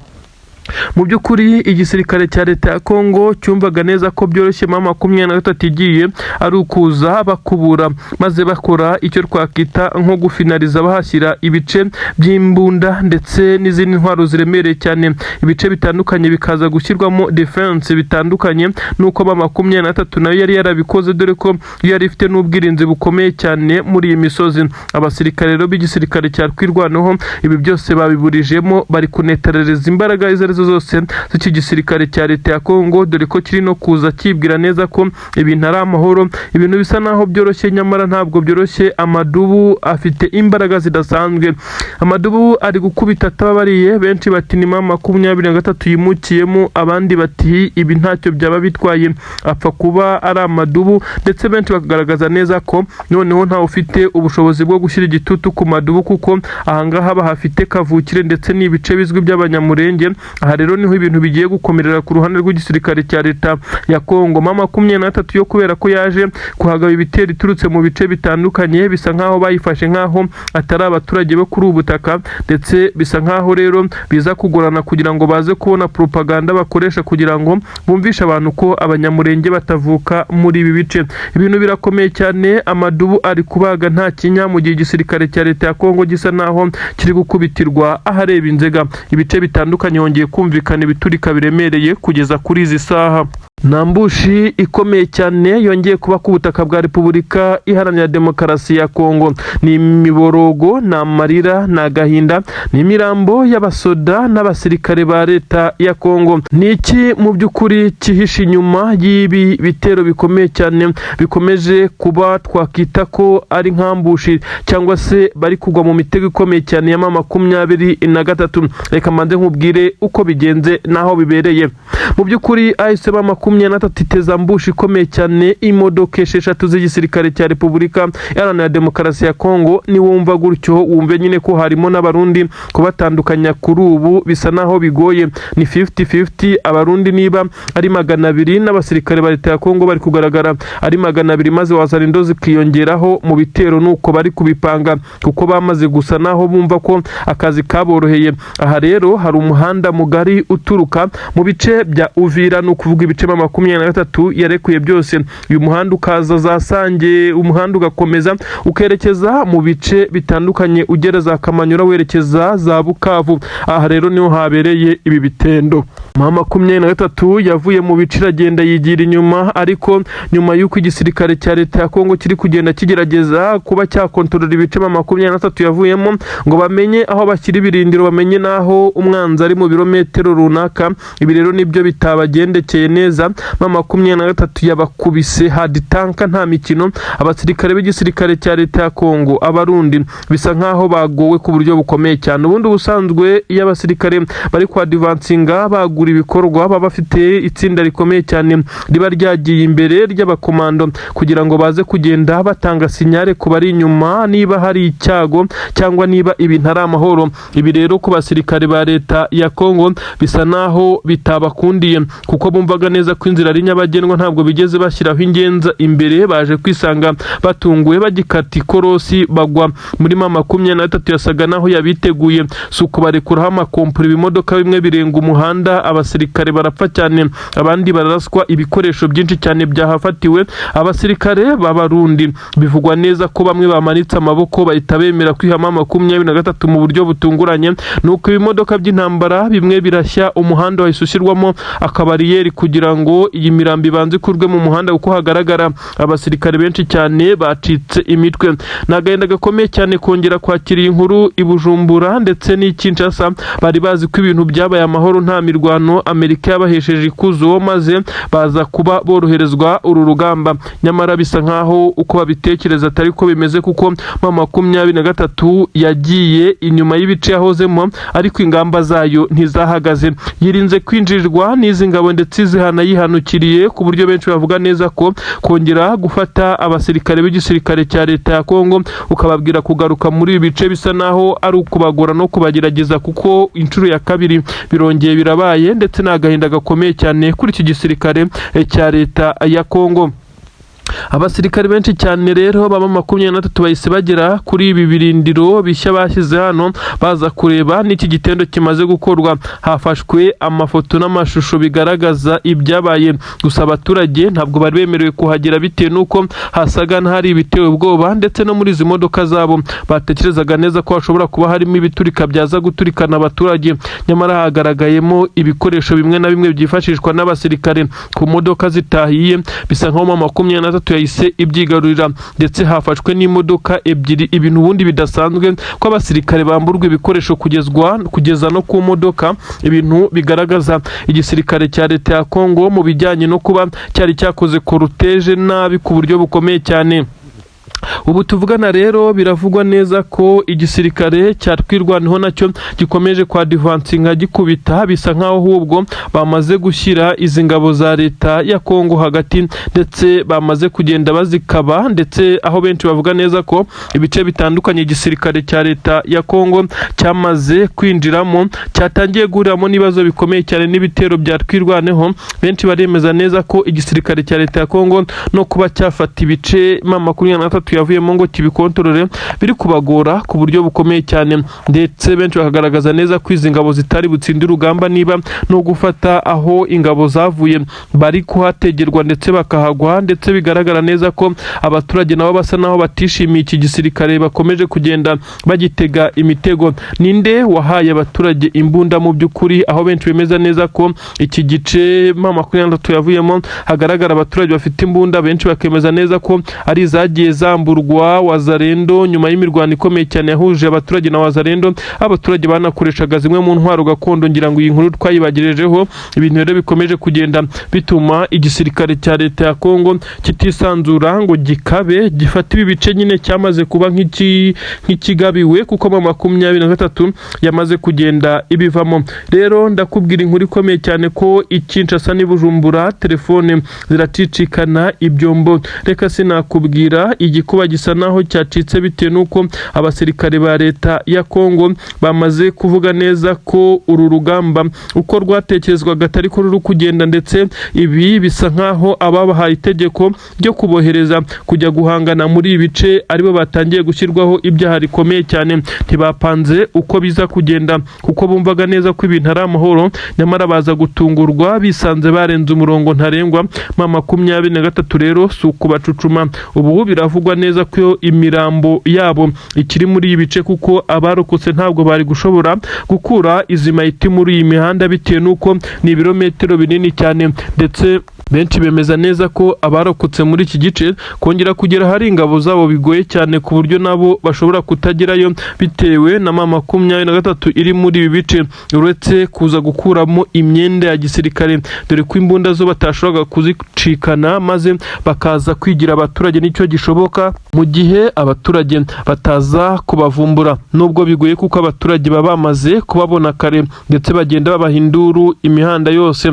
Mu by'ukuri igisirikare cya leta ya Kongo cyumvaga neza ko byoroshye 23 igiye ari ukuza bakubura maze bakora icyo twakita nko gufinaliza bahashyira ibice by'imbunda ndetse n'izindi ntwaro ziremereye cyane. Ibice bitandukanye bikaza gushyirwamo defense bitandukanye, nuko 23 nayo yari yarabikoze, dore ko yari ifite n'ubwirinzi bukomeye cyane muri iyi misozi. Abasirikare rero b'igisirikare cya Twirwaneho ibi byose babiburijemo, bari kunetarereza imbaraga zose z'iki gisirikare cya leta ya Kongo, dore ko kiri no kuza kibwira neza ko ibintu ari amahoro. Ibintu bisa naho byoroshye, nyamara ntabwo byoroshye. Amadubu afite imbaraga zidasanzwe, Amadubu ari gukubita atababariye. Benshi bati ni 23 yimukiyemo, abandi bati ibi ntacyo byaba bitwaye, apfa kuba ari Amadubu. Ndetse benshi bakagaragaza neza ko noneho ntawe ufite ubushobozi bwo gushyira igitutu ku Madubu, kuko ahangaha bahafite kavukire ndetse n'ibice bizwi by'abanyamurenge. Aha rero niho ibintu bigiye gukomerera ku ruhande rw'igisirikare cya leta ya Kongo. 23 yo kubera ko yaje kuhagaba ibitero iturutse mu bice bitandukanye, bisa nkaho bayifashe nkaho atari abaturage bo kuri ubutaka, ndetse bisa nkaho rero biza kugorana kugira ngo baze kubona propaganda bakoresha kugira ngo bumvishe abantu ko abanyamurenge batavuka muri ibi bice. Ibintu birakomeye cyane, Amadubu ari kubaga nta kinya, mu gihe igisirikare cya leta ya Kongo gisa naho kiri gukubitirwa ahareba inzega. Ibice bitandukanye hongeye kumvikana ibiturika biremereye kugeza kuri izi saha. Nambushi ikomeye cyane yongeye kuba ku butaka bwa Repubulika Iharanira Demokarasi ya Kongo. Ni imiborogo, ni amarira, ni agahinda, ni imirambo y'abasoda n'abasirikare ba leta ya Kongo. Niki mu by'ukuri kihishe inyuma y'ibi bitero bikomeye cyane bikomeje kuba twakita ko ari nkambushi cyangwa se bari kugwa mu mitego ikomeye cyane ya 23? Reka mande nkubwire uko bigenze naho bibereye. Mu by'ukuri ahise 23 M23 iteza ambushi ikomeye cyane imodoka 6 z'igisirikare cya Repubulika Iharanira Demokarasi ya Kongo. Ni wumva gutyo wumve nyine ko harimo n'abarundi kubatandukanya kuri ubu bisa naho bigoye. Ni 50-50, abarundi niba ari 200 n'abasirikare ba leta ya Kongo bari kugaragara ari 200, maze wazana indozi zikiyongeraho mu bitero nuko bari kubipanga kuko bamaze gusa naho bumva ko akazi kaboroheye. Aha rero hari umuhanda mugari uturuka mu bice bya Uvira, no kuvuga ibice 23 yarekuye byose. Uyu muhanda ukaza za Sange, umuhanda ugakomeza ukerekeza mu bice bitandukanye ugera za Kamanyura werekeza za Bukavu. Aha rero niho habereye ibi bitendo. 23 yavuye mu bice iragenda yigira inyuma, ariko nyuma y'uko igisirikare cya leta ya Kongo kiri kugenda kigerageza kuba cyakontorora ibice 23 yavuyemo ngo bamenye aho bashyira ibirindiro, bamenye naho umwanzi ari mu birometero runaka. Ibi rero nibyo bitabagendekeye neza. 23 yabakubise hadi tanka nta mikino. Abasirikare b'igisirikare cya leta ya Kongo, abarundi, bisa nkaho bagowe ku buryo bukomeye cyane. Ubundi busanzwe iyo abasirikare bari kwa advancinga bagura ibikorwa baba bafite itsinda rikomeye cyane riba ryagiye imbere ry'abakomando kugira ngo baze kugenda batanga sinyare ku bari inyuma niba hari icyago cyangwa niba ibintu ari amahoro. Ibi rero ku basirikare ba leta ya Kongo bisa naho bitabakundiye kuko bumvaga neza ko inzira ari nyabagendwa, ntabwo bigeze bashyiraho ingenza imbere. Baje kwisanga batunguwe bagikata ikorosi bagwa muri 23 yasaga naho yabiteguye. Suko barekuraho amakompura, ibimodoka bimwe birenga umuhanda, abasirikare barapfa cyane, abandi bararaswa, ibikoresho byinshi cyane byahafatiwe. Abasirikare b'abarundi bivugwa neza ko bamwe bamanitse amaboko bahita bemera kwihama 23 mu buryo butunguranye. Nuko ibimodoka by'intambara bimwe birashya, umuhanda wahisushyirwamo akabariyeri kugira ngo iyi mirambi banze kurwe mu muhanda kuko hagaragara abasirikare benshi cyane bacitse imitwe. Nagenda gakomeye cyane kongera kwakira inkuru i Bujumbura ndetse n'i Kinshasa. Bari bazi ko ibintu byabaye amahoro nta mirwano, Amerika yabahesheje ikuzo maze baza kuba boroherezwa uru rugamba. Nyamara bisa nkaho uko babitekereza atari ko bimeze kuko 23 yagiye inyuma y'ibice yahozemo, ariko ingamba zayo ntizahagaze. Yirinze kwinjirirwa n'izi ngabo ndetse zihana yihanukiriye ku buryo benshi bavuga neza ko kongera gufata abasirikare b'igisirikare cya leta ya Kongo ukababwira kugaruka muri ibi bice bisa naho ari ukubagora no kubagerageza, kuko inshuro ya kabiri birongeye birabaye ndetse n'agahinda gakomeye cyane kuri iki gisirikare cya leta ya Kongo. Abasirikare benshi cyane rero baba 23 bahise bagera kuri ibi birindiro bishya bashyize hano baza kureba n'iki gitendo kimaze gukorwa. Hafashwe amafoto n'amashusho bigaragaza ibyabaye, gusa abaturage ntabwo bari bemerewe kuhagera bitewe nuko hasaga n'ahari ibitewe ubwoba, ndetse no muri izi modoka zabo batekerezaga neza ko hashobora kuba harimo ibiturika byaza guturikana abaturage. Nyamara hagaragayemo ibikoresho bimwe na bimwe byifashishwa n'abasirikare ku modoka zitahiye, bisa nko mu 23 yahise ibyigarurira. Ndetse hafashwe n'imodoka ebyiri, ibintu ubundi bidasanzwe ko abasirikare bamburwa ibikoresho kugeza no ku modoka, ibintu bigaragaza igisirikare cya leta ya Kongo mu bijyanye no kuba cyari cyakoze koruteje nabi ku buryo bukomeye cyane. Ubu tuvugana rero biravugwa neza ko igisirikare cya twirwanaho nacyo gikomeje kwa advancinga gikubita, bisa nkaho ahubwo bamaze gushyira izi ngabo za leta ya Kongo hagati ndetse bamaze kugenda bazikaba, ndetse aho benshi bavuga neza ko ibice bitandukanye igisirikare cya leta ya Kongo cyamaze kwinjiramo cyatangiye guhuriramo n'ibibazo bikomeye cyane n'ibitero bya twirwaneho. Benshi baremeza neza ko igisirikare cya leta ya Kongo no kuba cyafata ibice 23 yavuyemo ngo kibikontorore biri kubagora ku buryo bukomeye cyane, ndetse benshi bakagaragaza neza ko izi ngabo zitari butsinde urugamba niba no gufata aho ingabo zavuye bari kuhategerwa ndetse bakahagwa. Ndetse bigaragara neza ko abaturage nabo basa naho batishimiye iki gisirikare, bakomeje kugenda bagitega imitego. Ninde wahaye abaturage imbunda mu by'ukuri? Aho benshi bemeza neza ko iki gice 23 yavuyemo hagaragara abaturage bafite imbunda, benshi bakemeza neza ko ari zagiye zamburwa murwa Wazalendo nyuma y'imirwano ikomeye cyane yahuje abaturage na Wazalendo. Abaturage banakoreshaga zimwe mu ntwaro gakondo, ngira ngo iyi nkuru twayibagejejeho. Ibintu rero bikomeje kugenda bituma igisirikare cya leta ya Kongo kitisanzura ngo gikabe gifata ibi bice nyine cyamaze kuba nk'ikigabiwe, kuko mu 23 yamaze kugenda ibivamo. Rero ndakubwira inkuru ikomeye cyane ko Kinshasa n'i Bujumbura telefone ziracicikana ibyombo. Reka sinakubwira igikuba gisa naho cyacitse bitewe nuko abasirikare ba leta ya Kongo bamaze kuvuga neza ko uru rugamba uko rwatekerezwaga atari ko ruri kugenda, ndetse ibi bisa nkaho ababahaye itegeko ryo kubohereza kujya guhangana muri ibi bice aribo batangiye gushyirwaho ibyaha rikomeye cyane. Ntibapanze uko biza kugenda kuko bumvaga neza ko ibintu ari amahoro, nyamara baza gutungurwa bisanze barenze umurongo ntarengwa. 23 rero si ukubacucuma. Ubu biravugwa neza ko imirambo yabo ikiri muri ibi bice, kuko abarokotse ntabwo bari gushobora gukura izi mayiti muri iyi mihanda bitewe nuko ni ibirometero binini cyane, ndetse benshi bemeza neza ko abarokotse muri iki gice kongera kugera hari ingabo zabo bigoye cyane, ku buryo nabo bashobora kutagerayo bitewe na 23 iri muri ibi bice, uretse kuza gukuramo imyenda ya gisirikare, dore ko imbunda zo batashoboraga kuzicikana maze bakaza kwigira abaturage nicyo gishoboka, mu gihe abaturage bataza kubavumbura. Nubwo bigoye kuko abaturage baba bamaze kubabona kare, ndetse bagenda babahinduru imihanda yose.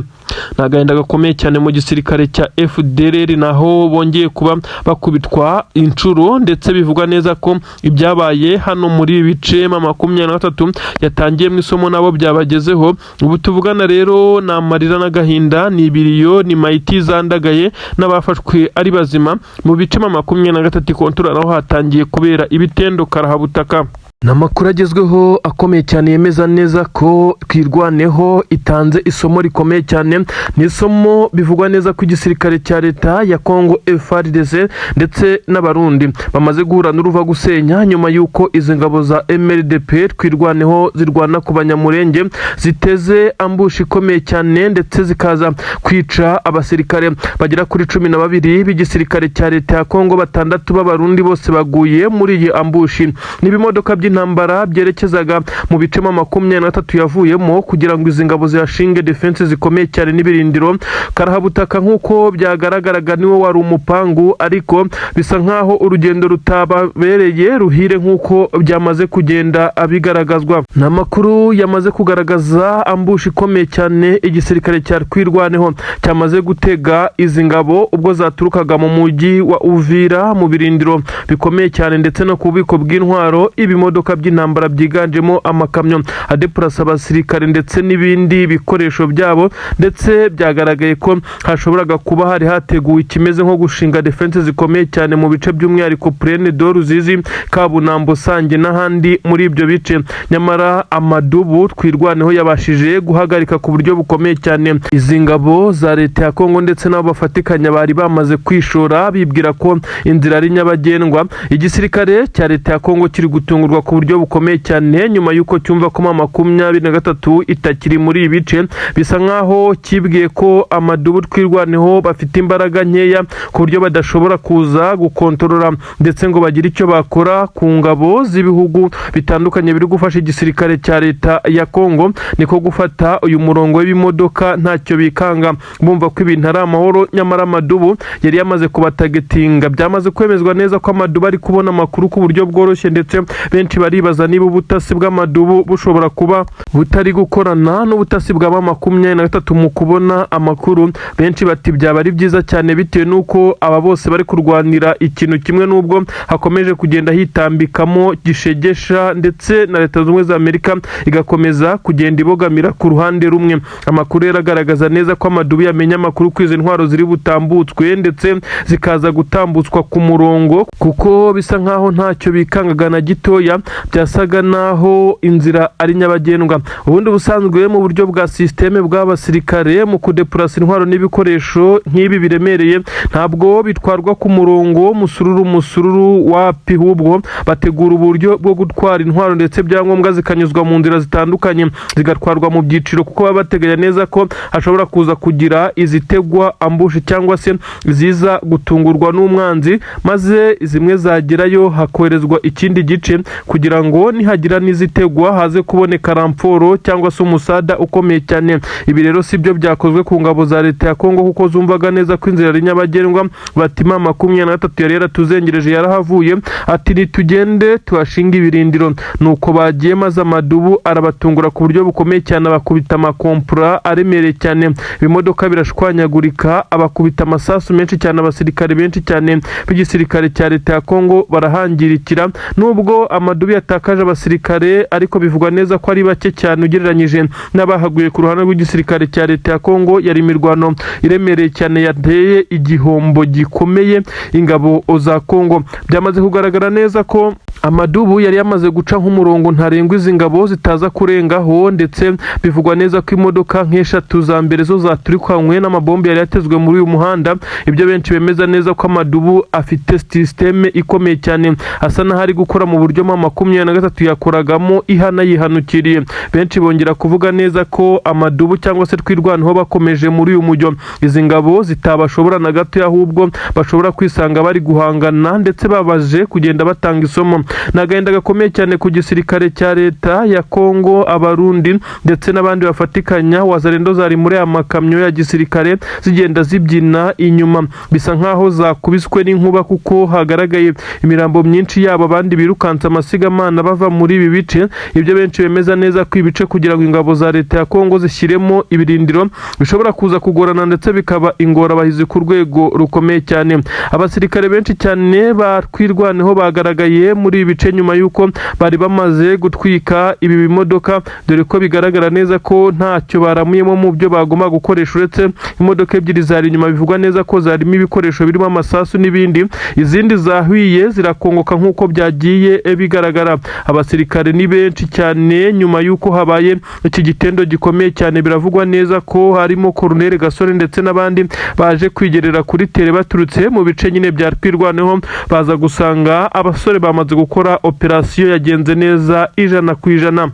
Nagahinda gakomeye cyane mu gisirikare cya FDLR, naho bongeye kuba bakubitwa inshuro, ndetse bivugwa neza ko ibyabaye hano muri bice 23 yatangiye mu isomo nabo byabagezeho. Ubu tuvugana rero na marira n'agahinda, ni ibiriyo, ni mayiti zandagaye n'abafashwe ari bazima mu bice 23 kontura, naho hatangiye kubera ibitendo karahabutaka. Namakuru agezweho akomeye cyane yemeza neza ko Twirwaneho itanze isomo rikomeye cyane. Ni isomo bivugwa neza ko igisirikare cya leta ya Kongo FARDC ndetse n'abarundi bamaze guhura n'uruva gusenya, nyuma yuko izi ngabo za MLDP Twirwaneho zirwana ku banyamurenge ziteze ambushi ikomeye cyane, ndetse zikaza kwica abasirikare bagera kuri 12 b'igisirikare cya leta ya Kongo. 6 b'abarundi bose baguye muri iyi ambushi. N'ibimodoka by'intambara byerekezaga mu bice 23 yavuyemo kugira ngo izi ngabo zihashinge defense zikomeye cyane n'ibirindiro karahabutaka. Nk'uko byagaragaraga niwo wari umupangu, ariko bisa nkaho urugendo rutababereye ruhire nk'uko byamaze kugenda abigaragazwa. N'amakuru yamaze kugaragaza ambushi ikomeye cyane igisirikare cya Twirwaneho cyamaze gutega izi ngabo ubwo zaturukaga mu mujyi wa Uvira mu birindiro bikomeye cyane, ndetse no kubiko bw'intwaro. Ibimodoka by'intambara byiganjemo amakamyo adepurasa abasirikare ndetse n'ibindi bikoresho byabo, ndetse byagaragaye ko hashoboraga kuba hari hateguwe ikimeze nko gushinga defense zikomeye cyane mu bice by'umwihariko Plaine de Ruzizi, Kabunambo, Sange n'ahandi muri ibyo bice. Nyamara Amadubu Twirwaneho yabashije guhagarika ku buryo bukomeye cyane izi ngabo za leta ya Kongo, ndetse nabo bafatikanya bari bamaze kwishora bibwira ko inzira ari nyabagendwa. Igisirikare cya leta ya Kongo kiri gutungurwa ku buryo bukomeye cyane nyuma yuko cyumva ko 23 itakiri muri ibice. Bisa nkaho kibwiye ko Amadubu Twirwaneho bafite imbaraga nkeya ku buryo badashobora kuza gukontorora ndetse ngo bagire icyo bakora ku ngabo z'ibihugu bitandukanye biri gufasha igisirikare cya leta ya Kongo. Niko gufata uyu murongo w'ibimodoka ntacyo bikanga, bumva ko ibintu ari amahoro. Nyamara Amadubu yari yamaze kubatagetinga. Byamaze kwemezwa neza ko Amadubu ari kubona amakuru ku buryo bworoshye, ndetse benshi baribaza niba ubutasi bw'Amadubu bushobora kuba butari gukorana n'ubutasi bwa 23 mu kubona amakuru. Benshi bati byaba ari byiza cyane bitewe nuko aba bose bari kurwanira ikintu kimwe, nubwo hakomeje kugenda hitambikamo gishegesha, ndetse na Leta Zunze Ubumwe za Amerika igakomeza kugenda ibogamira ku ruhande rumwe. Amakuru yaragaragaza neza ko Amadubu yamenya amakuru kwize intwaro ziri butambutswe, ndetse zikaza gutambutswa ku murongo, kuko bisa nkaho ntacyo bikangaga na gitoya byasaga naho inzira ari nyabagendwa. Ubundi busanzwe mu buryo bwa systeme bw'abasirikare mu kudepurasa intwaro n'ibikoresho nk'ibi biremereye ntabwo bitwarwa ku murongo musururu wapi, hubwo bategura uburyo bwo gutwara intwaro ndetse byangombwa zikanyuzwa mu nzira zitandukanye zigatwarwa mu byiciro, kuko baba bateganya neza ko hashobora kuza kugira izitegwa ambushi cyangwa se ziza gutungurwa n'umwanzi, maze zimwe zagerayo hakoherezwa ikindi gice kugira ngo nihagira n'izitegwa haze kuboneka ramforo cyangwa se umusada ukomeye cyane. Ibi rero si byo byakozwe ku ngabo za leta ya Kongo, kuko zumvaga neza ko inzira ari nyabagendwa. Batima 23 yari yaratuzengereje yarahavuye ati nitugende tuhashinga ibirindiro, nuko bagiye maze amadubu arabatungura ku buryo bukomeye cyane, abakubita amakompura aremereye cyane, ibimodoka birashwanyagurika, abakubita amasasu menshi cyane, abasirikare benshi cyane b'igisirikare cya leta ya Kongo barahangirikira. Nubwo amadubu yatakaje abasirikare, ariko bivugwa neza ko ari bake cyane ugereranyije n'abahaguye ku ruhande rw'igisirikare cya leta ya Kongo. Yari imirwano iremereye cyane yateye igihombo gikomeye ingabo za Kongo. Byamaze kugaragara neza ko amadubu yari yamaze guca nk'umurongo ntarengwa izi ngabo zitaza kurengaho, ndetse bivugwa neza ko imodoka nk'eshatu za mbere zo zaturikanywe n'amabombe yari yatezwe muri uyu muhanda. Ibyo benshi bemeza neza ko amadubu afite systeme ikomeye cyane, asa n'aho ari gukora mu buryo 23 yakoragamo ihana yihanukiriye. Benshi bongera kuvuga neza ko amadubu cyangwa se twirwanaho bakomeje muri uyu mujyo izi ngabo zitabashobora na gato, ahubwo bashobora kwisanga bari guhangana ndetse babaje kugenda batanga isomo. Nagahinda gakomeye cyane ku gisirikare cya leta ya Kongo, abarundi ndetse n'abandi bafatikanya. Wazalendo zari muri amakamyo ya gisirikare zigenda zibyina inyuma, bisa nkaho zakubiswe n'inkuba, kuko hagaragaye imirambo myinshi yabo, abandi birukansa amasigamana bava muri ibi bice. Ibyo benshi bemeza neza ko ibice kugira ngo ingabo za leta ya Kongo zishyiremo ibirindiro bishobora kuza kugorana ndetse bikaba ingorabahizi ku rwego rukomeye cyane. Abasirikare benshi cyane batwirwaneho bagaragaye muri ibi bice nyuma yuko bari bamaze gutwika ibi bimodoka, dore ko bigaragara neza ko ntacyo baramuyemo mu byo bagomba gukoresha, uretse imodoka ebyiri zari inyuma bivugwa neza ko zarimo ibikoresho birimo amasasu n'ibindi. Izindi zahwiye zirakongoka nk'uko byagiye bigaragara. Abasirikare ni benshi cyane nyuma yuko habaye iki gitendo gikomeye cyane. Biravugwa neza ko harimo Colonel Gasore ndetse n'abandi baje kwigerera kuri tere baturutse mu bice nyine bya twirwaneho, baza gusanga abasore bamaze gukora operasiyo yagenze neza 100%.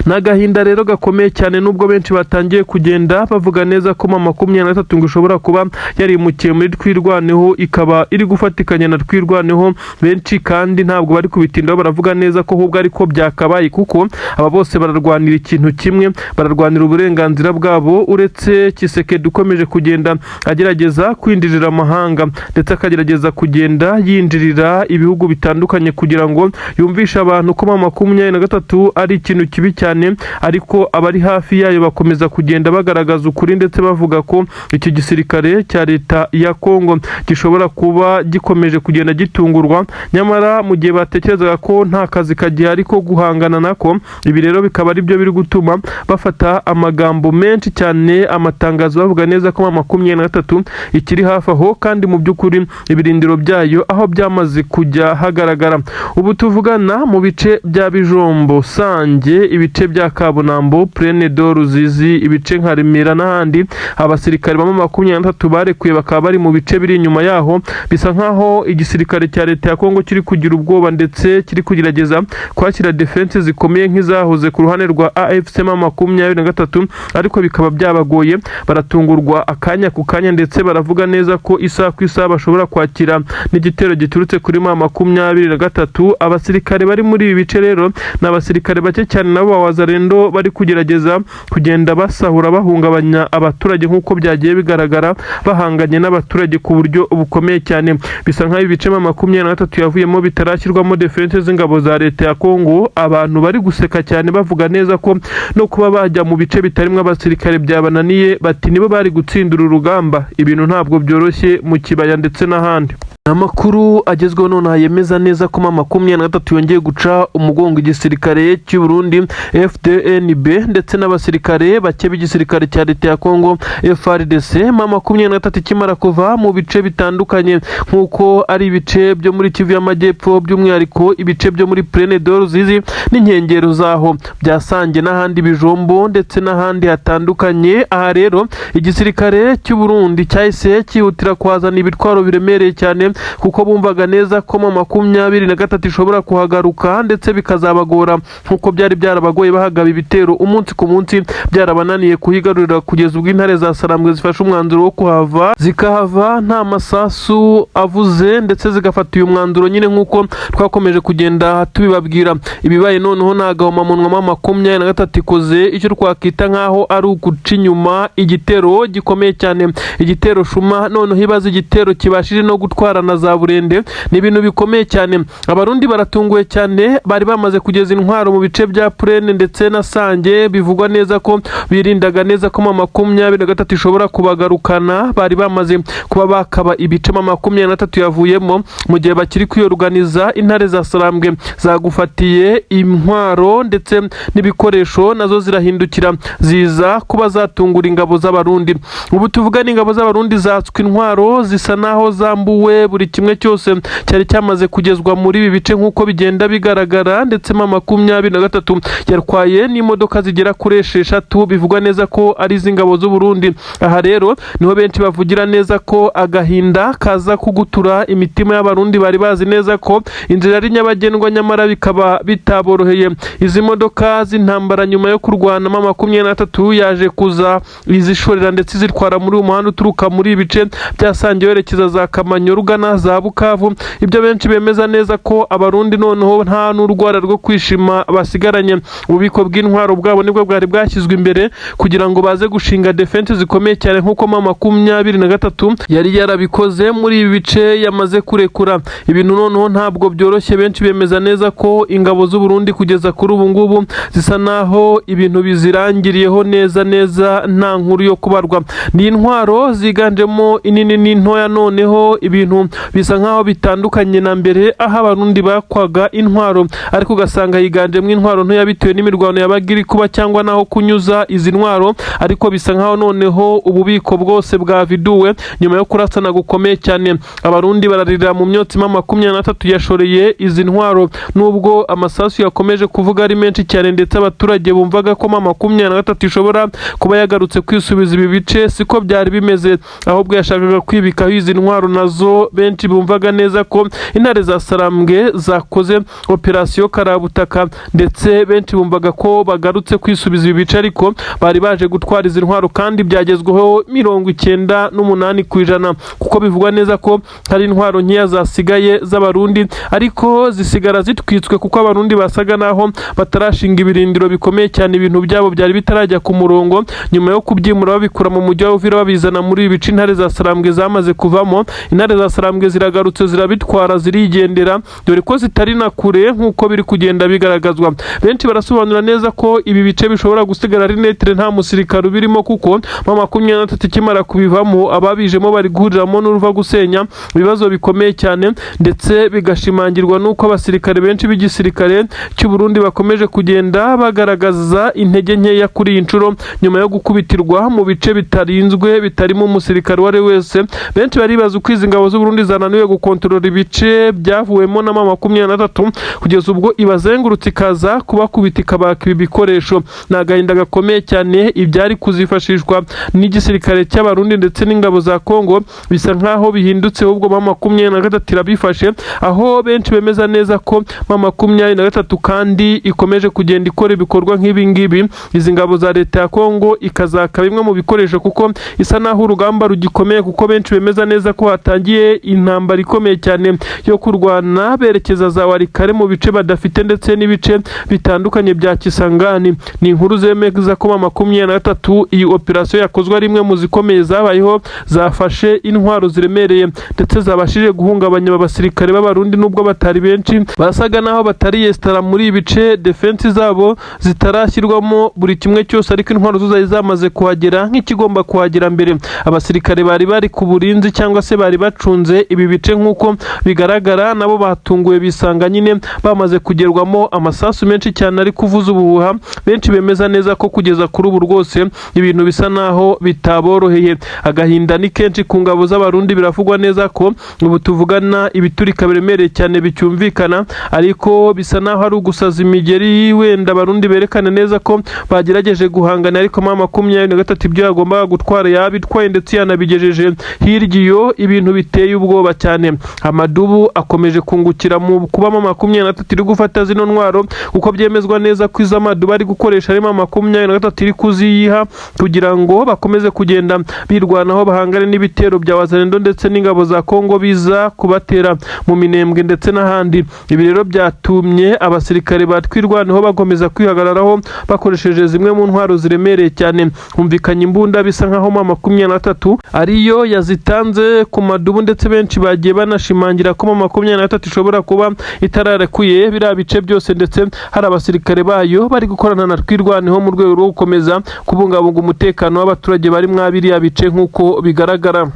Nagahinda rero gakomeye cyane, nubwo benshi batangiye kugenda bavuga neza ko 23 ngo ishobora kuba yarimukiye muri twirwaneho ikaba iri gufatikanya na twirwaneho. Benshi kandi ntabwo bari kubitindaho, baravuga neza ko ahubwo ariko byakabaye, kuko aba bose bararwanira ikintu kimwe, bararwanira uburenganzira bwabo. Uretse Kisekedi ukomeje kugenda agerageza kwinjirira amahanga ndetse akagerageza kugenda yinjirira ibihugu bitandukanye kugira ngo yumvishe abantu ko 23 ari ikintu kibi cyane, ariko abari hafi yayo bakomeza kugenda bagaragaza ukuri ndetse bavuga ko iki gisirikare cya leta ya Kongo gishobora kuba gikomeje kugenda gitungurwa, nyamara mu gihe batekerezaga ko nta kazi kagihari ko guhangana nako. Ibi rero bikaba ari byo biri gutuma bafata amagambo menshi cyane, amatangazo bavuga neza ko 23 ikiri hafi aho, kandi mu by'ukuri ibirindiro byayo aho byamaze kujya hagaragara. Ubu tuvugana mu bice bya Bijombo, Sange, ibice bya Kabunambo, Plaine de Ruzizi, ibice nka Remera n'ahandi, abasirikare bama 23 barekuye bakaba bari mu bice biri inyuma yaho. Bisa nkaho igisirikare cya leta ya Kongo kiri kugira ubwoba ndetse kiri kugerageza kwakira defense zikomeye nk'izahoze ku ruhande rwa AFC 23, ariko bikaba byabagoye. Baratungurwa akanya ku kanya ndetse baravuga neza ko isaha ku isaha bashobora kwakira n'igitero giturutse kuri 23. Abasirikare bari muri ibi bice rero n'abasirikare bake cyane nabo Wazalendo bari kugerageza kugenda basahura bahungabanya abaturage nk'uko byagiye bigaragara, bahanganye n'abaturage ku buryo bukomeye cyane. Bisa nkaho ibice 23 yavuyemo bitarashyirwamo defense z'ingabo za leta ya Kongo. Abantu bari guseka cyane bavuga neza ko no kuba bajya mu bice bitarimo abasirikare byabananiye, bati nibo bari gutsindura urugamba. Ibintu ntabwo byoroshye mu kibaya ndetse n'ahandi. amakuru agezweho none yemeza neza ko M23 yongeye guca umugongo igisirikare cy'u Burundi FDNB ndetse n'abasirikare bake b'igisirikare cya leta ya Kongo FARDC. M23 kimara kuva mu bice bitandukanye nkuko ari ibice byo muri Kivu y'Amajyepfo, by'umwihariko ibice byo muri Plaine de Ruzizi n'inkengero zaho byasange n'ahandi Bijombo ndetse n'ahandi hatandukanye. Aha rero igisirikare cy'u Burundi cyahise cyihutira kwazana ibitwaro biremereye cyane kuko bumvaga neza ko M23 ishobora kuhagaruka ndetse bikazabagora nkuko byari byarabagoye bahagaba ibitero umunsi ku munsi, byarabananiye kuhigarurira kugeza ubwo intare za Sarambwe zifashe umwanzuro wo kuhava zikahava nta masasu avuze ndetse zigafata uyu mwanzuro nyine nkuko twakomeje kugenda tubibabwira. Ibibaye noneho nagahomamunwa M23 ikoze icyo twakita nkaho ari uguca inyuma igitero gikomeye cyane, igitero shuma. Noneho ibaza igitero kibashije no gutwara na za Burende, ni ibintu bikomeye cyane. Abarundi baratunguye cyane, bari bamaze kugeza intwaro mu bice bya Plaine ndetse na Sange, bivugwa neza ko birindaga neza ko M23 ishobora kubagarukana. Bari bamaze kuba bakaba ibice M23 yavuyemo mu gihe bakiri kwiyoruganiza. Intare za Sarambwe zagufatiye intwaro ndetse n'ibikoresho, nazo zirahindukira ziza kuba zatungura ingabo z'Abarundi. Ubu tuvugana ingabo z'Abarundi zatswe intwaro, zisa naho zambuwe buri kimwe cyose cyari cyamaze kugezwa muri ibi bice nkuko bigenda bigaragara, ndetse M23 yarwaye n'imodoka zigera kuri 6 bivugwa neza ko ari iz'ingabo z'u Burundi. Aha rero niho benshi bavugira neza ko agahinda kaza kugutura imitima y'Abarundi bari bazi neza ko inzira ari nyabagendwa, nyamara bikaba bitaboroheye. Izi modoka z'intambara nyuma yo kurwana M23 yaje kuza izishorera ndetse zitwara muri umuhanda uturuka muri ibice byasangiye werekeza za Kamanyo, Rugana, za Bukavu. Ibyo benshi bemeza neza ko Abarundi noneho nta n'urwara rwo kwishima basigaranye. Ububiko bw'intwaro bwabo nibwo bwari bwashyizwe imbere kugira ngo baze gushinga defense zikomeye cyane nkuko M23 yari yarabikoze muri ibi bice yamaze kurekura. Ibintu noneho ntabwo byoroshye, benshi bemeza neza ko ingabo z'u Burundi kugeza kuri ubu ngubu zisa naho ibintu bizirangiriyeho neza nta nkuru yo kubarwa. Ni intwaro ziganjemo inini n'intoya, noneho ibintu bisa nkaho bitandukanye na mbere aho Abarundi bakwaga intwaro, ariko ugasanga yiganjemo intwaro ntoya bitewe n'imirwano yabaga iri kuba cyangwa naho kunyuza izi ntwaro. Ariko bisa nkaho noneho ububiko bwose bwaviduwe nyuma yo kurasana gukomeye cyane. Abarundi bararira mu myotsi M23 yashoreye izi ntwaro, nubwo amasasu yakomeje kuvuga ari menshi cyane, ndetse abaturage bumvaga ko M23 ishobora kuba yagarutse kwisubiza ibi bice. Siko byari bimeze, ahubwo yashakaga kwibikaho izi ntwaro. Nazo benshi bumvaga neza ko intare za Sarambwe zakoze operasiyo karabutaka, ndetse benshi bumvaga ko bagarutse kwisubiza ibi bice, ariko bari baje gutwara izi ntwaro kandi byagezweho 98%, kuko bivugwa neza ko hari intwaro nkeya zasigaye z'Abarundi, ariko zisigara zitwitswe kuko Abarundi basaga naho batarashinga ibirindiro bikomeye cyane. Ibintu byabo byari bitarajya ku murongo nyuma yo kubyimura babikura mu mujyi wa Uvira babizana muri ibi bice intare za Sarambwe zamaze kuvamo. Intare za Sarambwe ziragarutse zirabitwara zirigendera, dore ko zitari na kure nkuko biri kugenda bigaragazwa. Benshi barasobanura neza ko ibi bice bishobora gusigara ari netre nta musirikare birimo, kuko M23 kimara kubivamo ababijemo bari guhuriramo n'uruva gusenya ibibazo bikomeye cyane, ndetse bigashimangirwa nuko abasirikare benshi b'igisirikare cy'u Burundi bakomeje kugenda bagaragaza intege nkeya kuri iyi nshuro nyuma yo gukubitirwa mu bice bitarinzwe bitarimo umusirikare wari wese. Benshi baribaza uko izi ngabo z'u Burundi zananiwe gukontorora ibice byavuwemo na M23 kugeza ubwo ibazengurutse ikaza kubakubita ikabaka ibi bikoresho. Ni agahinda gakomeye cyane. Ibyari kuzifashishwa n'igisirikare cy'Abarundi ndetse n'ingabo za Kongo bisa nkaho bihindutse, ahubwo M23 irabifashe, aho benshi bemeza neza ko M23 kandi ikomeje kugenda ikora ibikorwa nk'ibi ngibi. Izi ngabo za leta ya Kongo ikazaka bimwe mu bikoresho kuko isa naho urugamba rugikomeye, kuko benshi bemeza neza ko hatangiye intambara ikomeye cyane yo kurwana berekeza za Warikare mu bice badafite ndetse n'ibice bitandukanye bya Kisangani. Ni inkuru zemeza ko M23 iyi operasiyo yakozwe ari imwe mu zikomeye zabayeho, zafashe intwaro ziremereye ndetse zabashije guhungabanya abasirikare b'Abarundi nubwo batari benshi, basaga naho batari yestara muri ibice defense zabo zitarashyirwamo buri kimwe cyose, ariko intwaro zo zamaze kuhagera nk'ikigomba kuhagera mbere. Abasirikare bari ku burinzi cyangwa se bari bacunze bafashe ibi bice nk'uko bigaragara nabo batunguwe bisanga nyine bamaze kugerwamo amasasu menshi cyane ari kuvuza ubuhuha, benshi bemeza neza ko kugeza kuri ubu rwose ibintu bisa naho bitaboroheye. Agahinda ni kenshi ku ngabo z'abarundi, biravugwa neza ko ubu tuvugana ibiturika biremereye cyane bicyumvikana, ariko bisa naho ari ugusaza imigeri, wenda abarundi berekane neza ko bagerageje guhangana, ariko M23 ibyo yagombaga gutwara yabitwaye ndetse yanabigejeje hirya iyo, ibintu biteye ubwoba cyane. Amadubu akomeje kungukira mu kuba M23 iri gufata zino ntwaro, kuko byemezwa neza ko izo amadubu ari gukoresha ari M23 iri kuziyiha kugira ngo bakomeze kugenda birwanaho bahangane n'ibitero bya Wazalendo ndetse n'ingabo za Kongo biza kubatera mu Minembwe ndetse n'ahandi. Ibi rero byatumye abasirikare batwirwanaho bakomeza kwihagararaho bakoresheje zimwe mu ntwaro ziremereye cyane. Humvikanye imbunda bisa nkaho M23 ariyo yazitanze ku madubu, ndetse benshi bagiye banashimangira ko M23 ishobora kuba itararekuye biriya bice byose, ndetse hari abasirikare bayo bari gukorana na twirwaneho mu rwego rwo gukomeza kubungabunga umutekano w'abaturage bari mwabiriya bice nk'uko bigaragara.